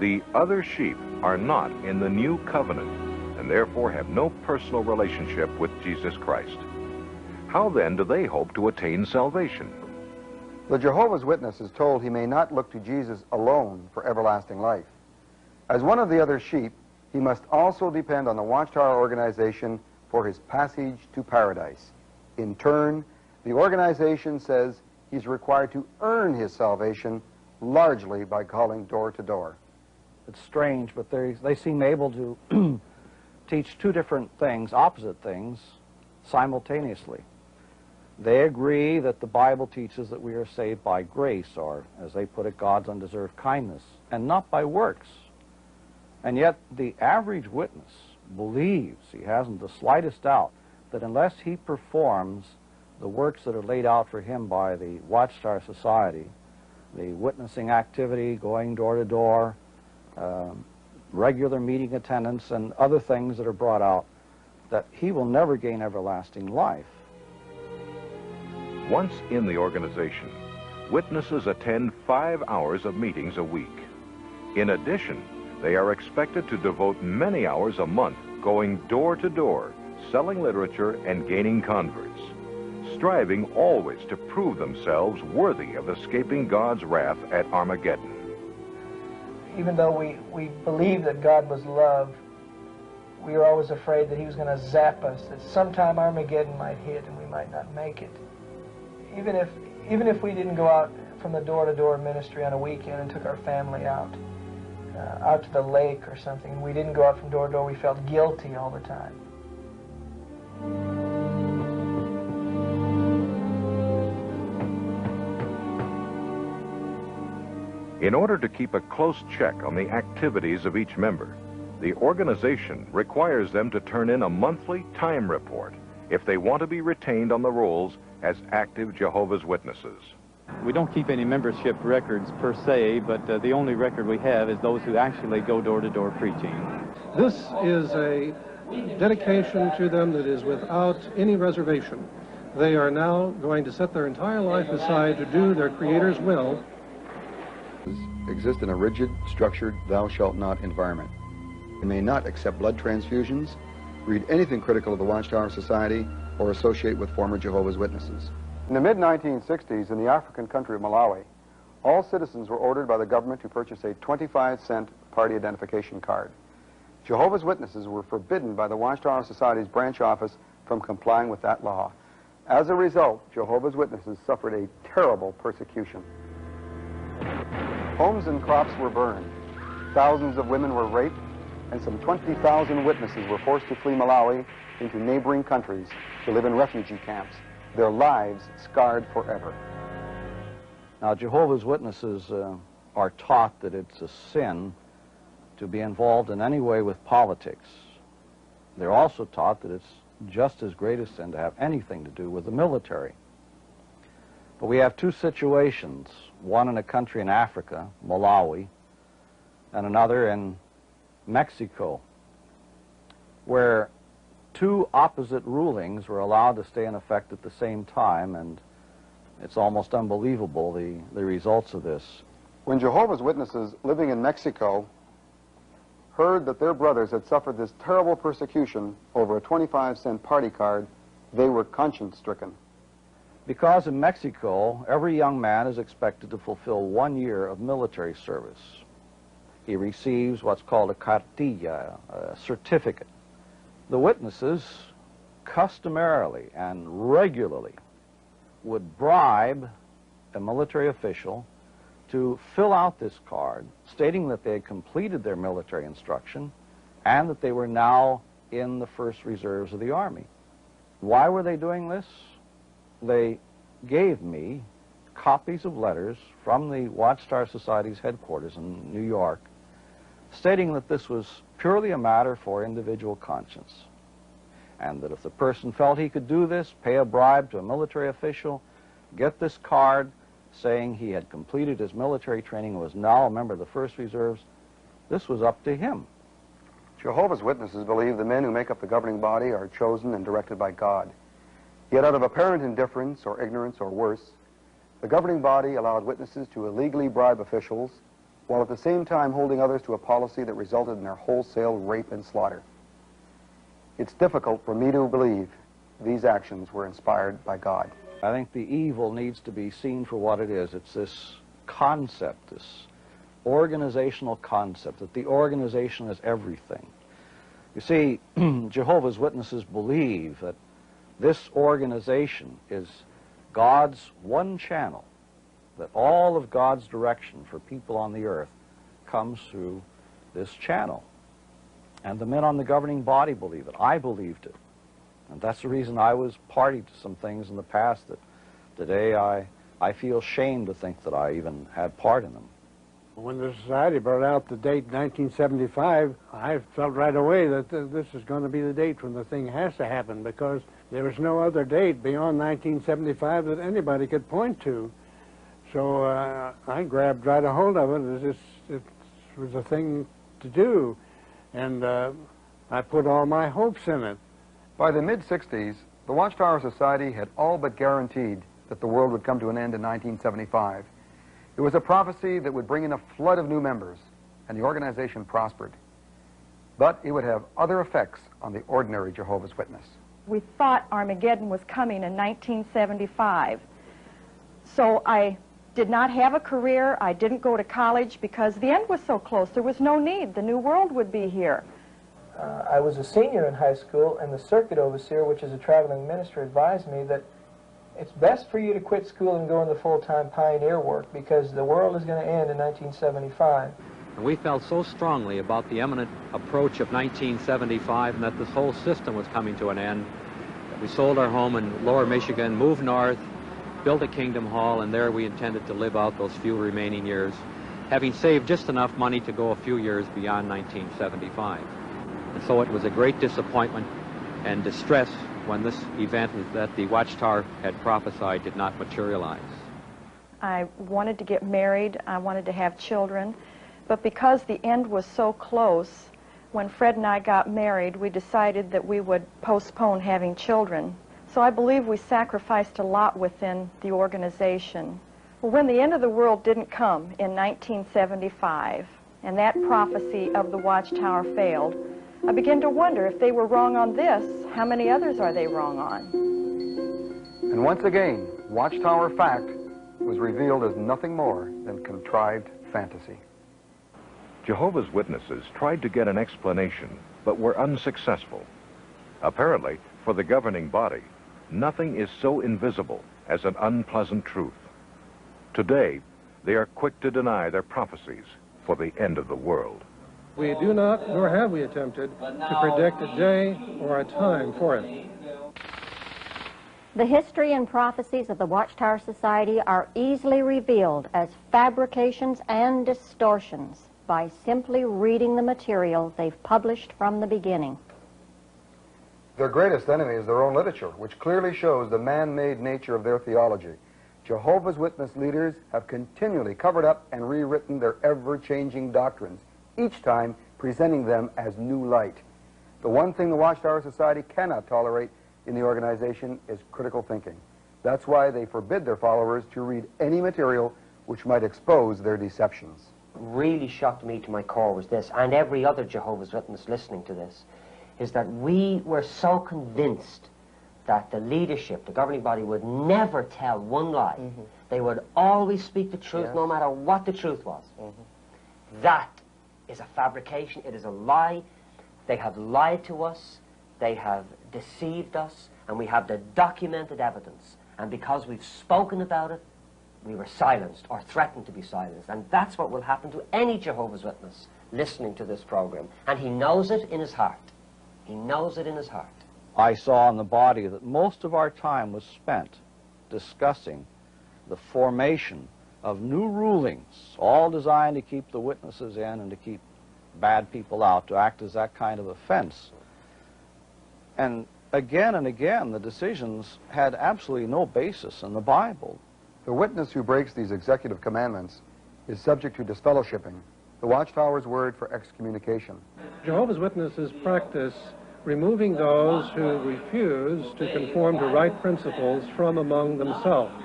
The other sheep are not in the new covenant and therefore have no personal relationship with Jesus Christ. How then do they hope to attain salvation? The Jehovah's Witness is told he may not look to Jesus alone for everlasting life. As one of the other sheep, he must also depend on the Watchtower organization for his passage to paradise. In turn, the organization says he's required to earn his salvation largely by calling door to door. It's strange, but they seem able to teach two different things, opposite things, simultaneously. They agree that the Bible teaches that we are saved by grace, or, as they put it, God's undeserved kindness, and not by works. And yet the average witness believes, he hasn't the slightest doubt, that unless he performs the works that are laid out for him by the Watchtower Society, the witnessing activity, going door to door, regular meeting attendance, and other things that are brought out, that he will never gain everlasting life. Once in the organization, witnesses attend 5 hours of meetings a week. In addition, they are expected to devote many hours a month going door to door, selling literature and gaining converts, striving always to prove themselves worthy of escaping God's wrath at Armageddon. Even though we believed that God was love, we were always afraid that he was going to zap us, that sometime Armageddon might hit and we might not make it. Even if we didn't go out from the door-to-door ministry on a weekend and took our family out to the lake or something, and we didn't go out from door to door, we felt guilty all the time. In order to keep a close check on the activities of each member, the organization requires them to turn in a monthly time report if they want to be retained on the rolls as active Jehovah's Witnesses. We don't keep any membership records per se, but the only record we have is those who actually go door-to-door preaching. This is a dedication to them that is without any reservation. They are now going to set their entire life aside to do their Creator's will. Exist in a rigid, structured, thou shalt not environment. They may not accept blood transfusions, read anything critical of the Watchtower Society, or associate with former Jehovah's Witnesses. In the mid-1960s, in the African country of Malawi, all citizens were ordered by the government to purchase a 25-cent party identification card. Jehovah's Witnesses were forbidden by the Watchtower Society's branch office from complying with that law. As a result, Jehovah's Witnesses suffered a terrible persecution. Homes and crops were burned, thousands of women were raped, and some 20,000 witnesses were forced to flee Malawi into neighboring countries to live in refugee camps, their lives scarred forever. Now, Jehovah's Witnesses are taught that it's a sin to be involved in any way with politics. They're also taught that it's just as great a sin to have anything to do with the military. But we have two situations, one in a country in Africa, Malawi, and another in Mexico, where two opposite rulings were allowed to stay in effect at the same time, and it's almost unbelievable, the results of this. When Jehovah's Witnesses living in Mexico heard that their brothers had suffered this terrible persecution over a 25-cent party card, they were conscience-stricken. Because in Mexico, every young man is expected to fulfill 1 year of military service. He receives what's called a cartilla, a certificate. The witnesses customarily and regularly would bribe a military official to fill out this card, stating that they had completed their military instruction and that they were now in the first reserves of the Army. Why were they doing this? They gave me copies of letters from the Watchtower Society's headquarters in New York, stating that this was purely a matter for individual conscience, and that if the person felt he could do this, pay a bribe to a military official, get this card saying he had completed his military training and was now a member of the First Reserves, this was up to him. Jehovah's Witnesses believe the men who make up the governing body are chosen and directed by God. Yet out of apparent indifference or ignorance or worse, the governing body allowed witnesses to illegally bribe officials while at the same time holding others to a policy that resulted in their wholesale rape and slaughter. It's difficult for me to believe these actions were inspired by God. I think the evil needs to be seen for what it is. It's this concept, this organizational concept, that the organization is everything. You see, Jehovah's Witnesses believe that this organization is God's one channel, that all of God's direction for people on the earth comes through this channel. And the men on the governing body believe it. I believed it. And that's the reason I was party to some things in the past that today I feel shame to think that I even had part in them. When the Society brought out the date 1975, I felt right away that this is going to be the date when the thing has to happen, because there was no other date beyond 1975 that anybody could point to. So I grabbed right a hold of it. It was a thing to do, and I put all my hopes in it. By the mid-60s, the Watchtower Society had all but guaranteed that the world would come to an end in 1975. It was a prophecy that would bring in a flood of new members, and the organization prospered. But it would have other effects on the ordinary Jehovah's Witness. We thought Armageddon was coming in 1975. So I did not have a career. I didn't go to college because the end was so close. There was no need. The new world would be here. I was a senior in high school, and the circuit overseer, which is a traveling minister, advised me that it's best for you to quit school and go into full-time pioneer work because the world is going to end in 1975. And we felt so strongly about the imminent approach of 1975 and that this whole system was coming to an end that we sold our home in Lower Michigan, moved north, built a Kingdom Hall, and there we intended to live out those few remaining years, having saved just enough money to go a few years beyond 1975. And so it was a great disappointment and distress when this event that the Watchtower had prophesied did not materialize. I wanted to get married. I wanted to have children. But because the end was so close, when Fred and I got married, we decided that we would postpone having children. So I believe we sacrificed a lot within the organization. Well, when the end of the world didn't come in 1975, and that prophecy of the Watchtower failed, I began to wonder if they were wrong on this, how many others are they wrong on? And once again, Watchtower fact was revealed as nothing more than contrived fantasy. Jehovah's Witnesses tried to get an explanation, but were unsuccessful. Apparently, for the governing body, nothing is so invisible as an unpleasant truth. Today, they are quick to deny their prophecies for the end of the world. We do not, nor have we attempted, to predict a day or a time for it. The history and prophecies of the Watchtower Society are easily revealed as fabrications and distortions by simply reading the material they've published from the beginning. Their greatest enemy is their own literature, which clearly shows the man-made nature of their theology. Jehovah's Witness leaders have continually covered up and rewritten their ever-changing doctrines, each time presenting them as new light. The one thing the Watchtower Society cannot tolerate in the organization is critical thinking. That's why they forbid their followers to read any material which might expose their deceptions. Really shocked me to my core was this, and every other Jehovah's Witness listening to this, is that we were so convinced that the leadership, the governing body, would never tell one lie. They would always speak the truth, no matter what the truth was. That is a fabrication. It is a lie. They have lied to us. They have deceived us. And we have the documented evidence. And because we've spoken about it, we were silenced or threatened to be silenced. And that's what will happen to any Jehovah's Witness listening to this program. And he knows it in his heart. He knows it in his heart. I saw in the body that most of our time was spent discussing the formation of new rulings, all designed to keep the witnesses in and to keep bad people out, to act as that kind of a fence. And again, the decisions had absolutely no basis in the Bible. The witness who breaks these executive commandments is subject to disfellowshipping, the Watchtower's word for excommunication. Jehovah's Witnesses practice removing those who refuse to conform to right principles from among themselves.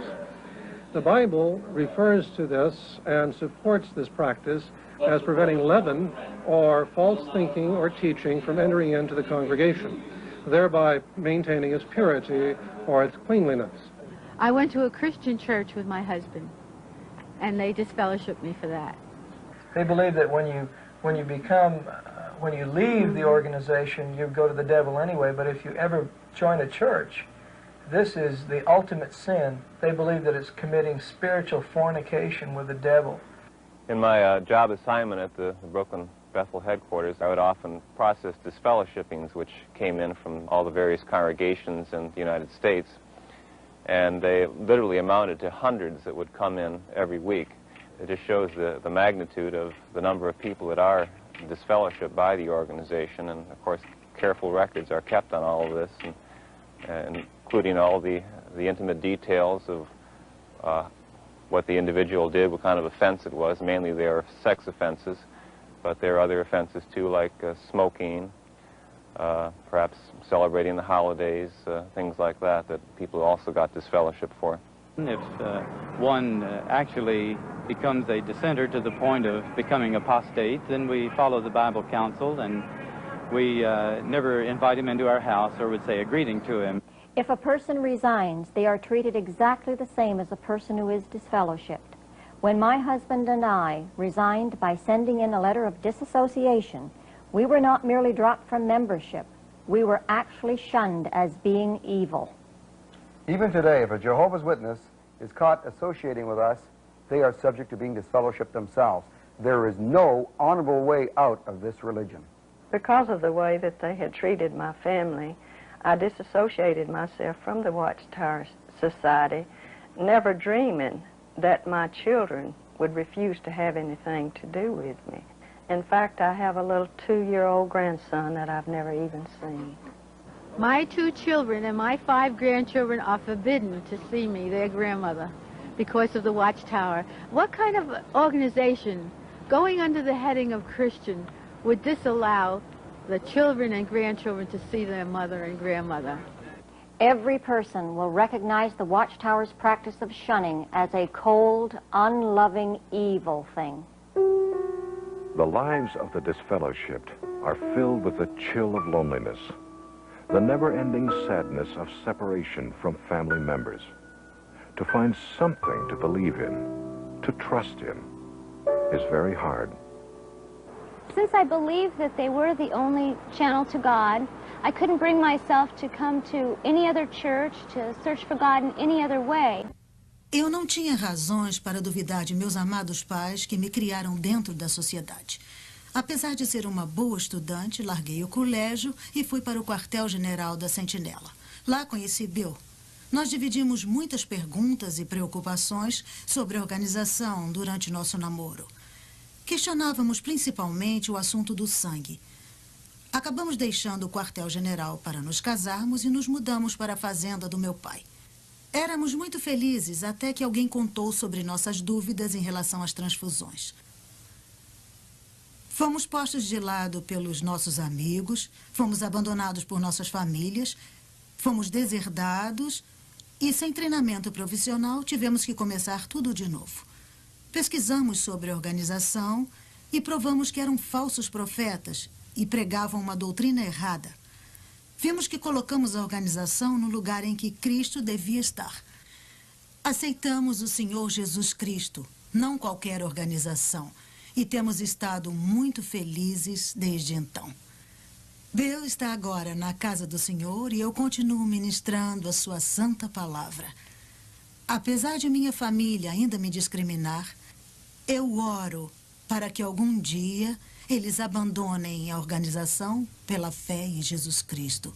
The Bible refers to this and supports this practice as preventing leaven or false thinking or teaching from entering into the congregation, thereby maintaining its purity or its cleanliness. I went to a Christian church with my husband, and they disfellowshipped me for that. They believe that when you leave the organization, you go to the devil anyway, but if you ever join a church, this is the ultimate sin. They believe that it's committing spiritual fornication with the devil. In my job assignment at the Brooklyn Bethel headquarters, I would often process disfellowshippings which came in from all the various congregations in the United States, and they literally amounted to hundreds that would come in every week. It just shows the magnitude of the number of people that are disfellowshipped by the organization, and of course careful records are kept on all of this, and including all the intimate details of what the individual did, what kind of offense it was. Mainly they are sex offenses, but there are other offenses too, like smoking, perhaps celebrating the holidays, things like that, that people also got disfellowship for. If one actually becomes a dissenter to the point of becoming apostate, then we follow the Bible counsel, and we never invite him into our house or would say a greeting to him. If a person resigns, they are treated exactly the same as a person who is disfellowshipped. When my husband and I resigned by sending in a letter of disassociation, we were not merely dropped from membership. We were actually shunned as being evil. Even today, if a Jehovah's Witness is caught associating with us, they are subject to being disfellowshipped themselves. There is no honorable way out of this religion. Because of the way that they had treated my family, I disassociated myself from the Watchtower Society, never dreaming that my children would refuse to have anything to do with me. In fact, I have a little 2-year-old grandson that I've never even seen. My 2 children and my 5 grandchildren are forbidden to see me, their grandmother, because of the Watchtower. What kind of organization, going under the heading of Christian, would disallow the children and grandchildren to see their mother and grandmother? Every person will recognize the Watchtower's practice of shunning as a cold, unloving, evil thing. The lives of the disfellowshipped are filled with the chill of loneliness, the never-ending sadness of separation from family members. To find something to believe in, to trust in, is very hard. Since I believed that they were the only channel to God, I couldn't bring myself to come to any other church, to search for God in any other way. Eu não tinha razões para duvidar de meus amados pais que me criaram dentro da sociedade. Apesar de ser uma boa estudante, larguei o colégio e fui para o quartel-general da Sentinela. Lá conheci Bill. Nós dividimos muitas perguntas e preocupações sobre a organização durante nosso namoro. Questionávamos principalmente o assunto do sangue. Acabamos deixando o quartel-general para nos casarmos e nos mudamos para a fazenda do meu pai. Éramos muito felizes até que alguém contou sobre nossas dúvidas em relação às transfusões. Fomos postos de lado pelos nossos amigos, fomos abandonados por nossas famílias, fomos deserdados e, sem treinamento profissional, tivemos que começar tudo de novo. Pesquisamos sobre a organização e provamos que eram falsos profetas e pregavam uma doutrina errada. Vimos que colocamos a organização no lugar em que Cristo devia estar. Aceitamos o Senhor Jesus Cristo, não qualquer organização, e temos estado muito felizes desde então. Bill está agora na casa do Senhor e eu continuo ministrando a sua santa palavra. Apesar de minha família ainda me discriminar, eu oro para que algum dia eles abandonem a organização pela fé em Jesus Cristo.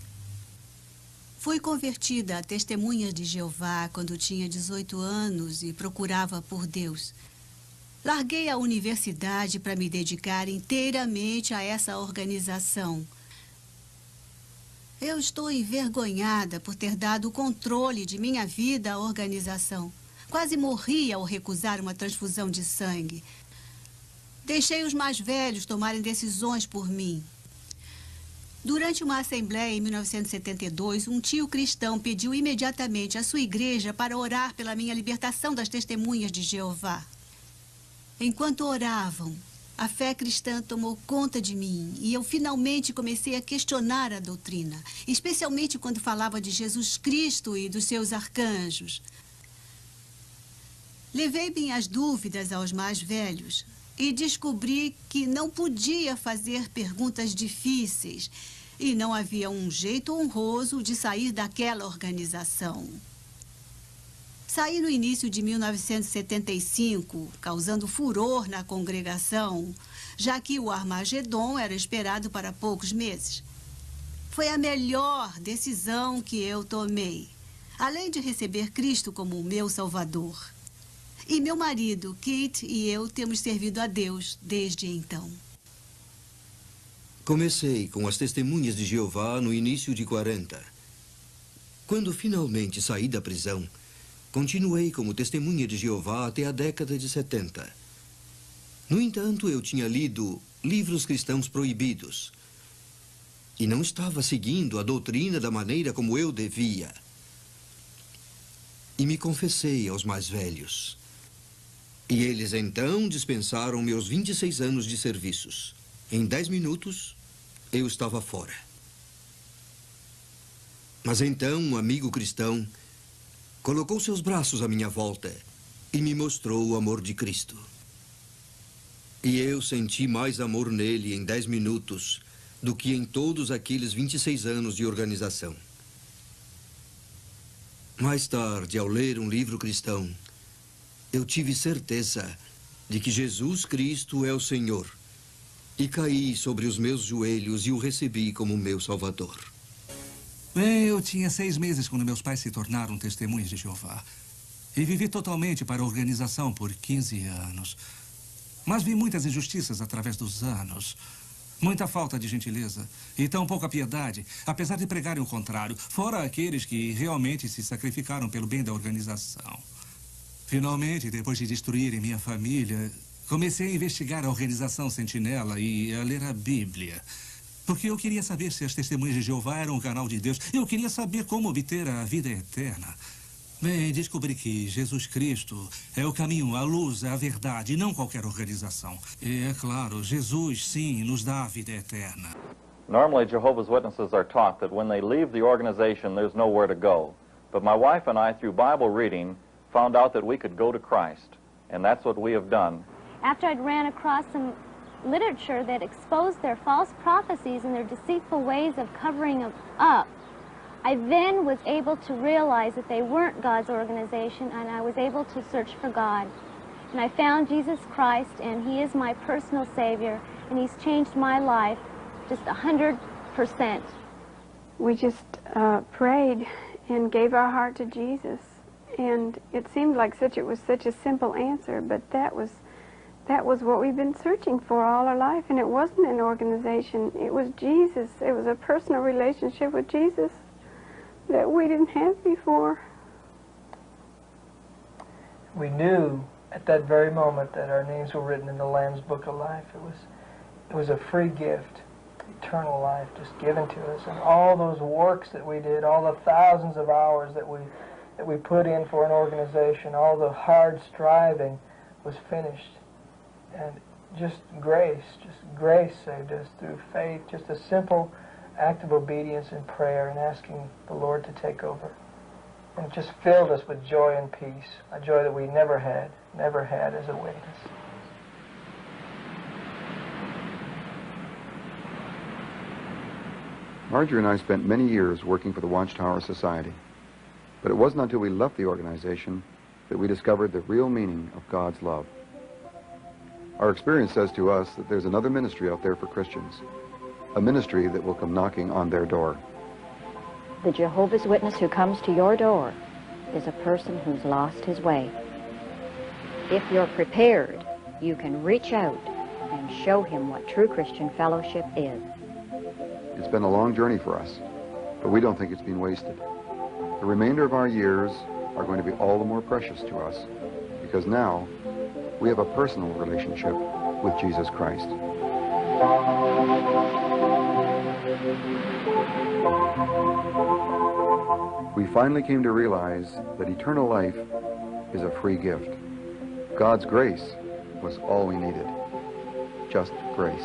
Fui convertida a Testemunhas de Jeová quando tinha 18 anos e procurava por Deus. Larguei a universidade para me dedicar inteiramente a essa organização. Eu estou envergonhada por ter dado o controle de minha vida à organização. Quase morri ao recusar uma transfusão de sangue. Deixei os mais velhos tomarem decisões por mim. Durante uma assembleia em 1972, um tio cristão pediu imediatamente à sua igreja para orar pela minha libertação das Testemunhas de Jeová. Enquanto oravam, a fé cristã tomou conta de mim e eu finalmente comecei a questionar a doutrina, especialmente quando falava de Jesus Cristo e dos seus arcanjos. Levei minhas dúvidas aos mais velhos e descobri que não podia fazer perguntas difíceis e não havia um jeito honroso de sair daquela organização. Saí no início de 1975, causando furor na congregação, já que o Armagedon era esperado para poucos meses. Foi a melhor decisão que eu tomei, além de receber Cristo como o meu Salvador. E meu marido, Kate, e eu temos servido a Deus desde então. Comecei com as Testemunhas de Jeová no início de 40. Quando finalmente saí da prisão, continuei como testemunha de Jeová até a década de 70. No entanto, eu tinha lido livros cristãos proibidos e não estava seguindo a doutrina da maneira como eu devia. E me confessei aos mais velhos. E eles então dispensaram meus 26 anos de serviços. Em 10 minutos, eu estava fora. Mas então um amigo cristão colocou seus braços à minha volta e me mostrou o amor de Cristo. E eu senti mais amor nele em 10 minutos do que em todos aqueles 26 anos de organização. Mais tarde, ao ler um livro cristão, eu tive certeza de que Jesus Cristo é o Senhor e caí sobre os meus joelhos e o recebi como meu Salvador. Bem, eu tinha 6 meses quando meus pais se tornaram testemunhas de Jeová. E vivi totalmente para a organização por 15 anos. Mas vi muitas injustiças através dos anos. Muita falta de gentileza e tão pouca piedade, apesar de pregarem o contrário, fora aqueles que realmente se sacrificaram pelo bem da organização. Finalmente, depois de destruírem minha família, comecei a investigar a organização Sentinela e a ler a Bíblia. Porque eu queria saber se as Testemunhas de Jeová eram o canal de Deus. Eu queria saber como obter a vida eterna. Bem, descobri que Jesus Cristo é o caminho, a luz, a verdade, e não qualquer organização. E, é claro, Jesus, sim, nos dá a vida eterna. Normally, Jehovah's Witnesses are taught that when they leave the organization, there's nowhere to go. But my wife and I, through Bible reading, found out that we could go to Christ. And that's what we have done. After I'd ran across some literature that exposed their false prophecies and their deceitful ways of covering them up, I then was able to realize that they weren't God's organization, and I was able to search for God. And I found Jesus Christ, and He is my personal Savior, and He's changed my life just 100%. We just prayed and gave our heart to Jesus, and it seemed like it was such a simple answer, but that was what we've been searching for all our life, and it wasn't an organization. It was Jesus. It was a personal relationship with Jesus that we didn't have before. We knew at that very moment that our names were written in the Lamb's Book of Life. It was a free gift, eternal life just given to us, and all those works that we did, all the thousands of hours that we put in for an organization, all the hard striving, was finished. And just grace saved us through faith, just a simple act of obedience and prayer and asking the Lord to take over. And it just filled us with joy and peace, a joy that we never had as a witness. Marjorie and I spent many years working for the Watchtower Society, but it wasn't until we left the organization that we discovered the real meaning of God's love. Our experience says to us that there's another ministry out there for Christians, a ministry that will come knocking on their door. The Jehovah's Witness who comes to your door is a person who's lost his way. If you're prepared, you can reach out and show him what true Christian fellowship is. It's been a long journey for us, but we don't think it's been wasted. The remainder of our years are going to be all the more precious to us because now we have a personal relationship with Jesus Christ. We finally came to realize that eternal life is a free gift. God's grace was all we needed. Just grace.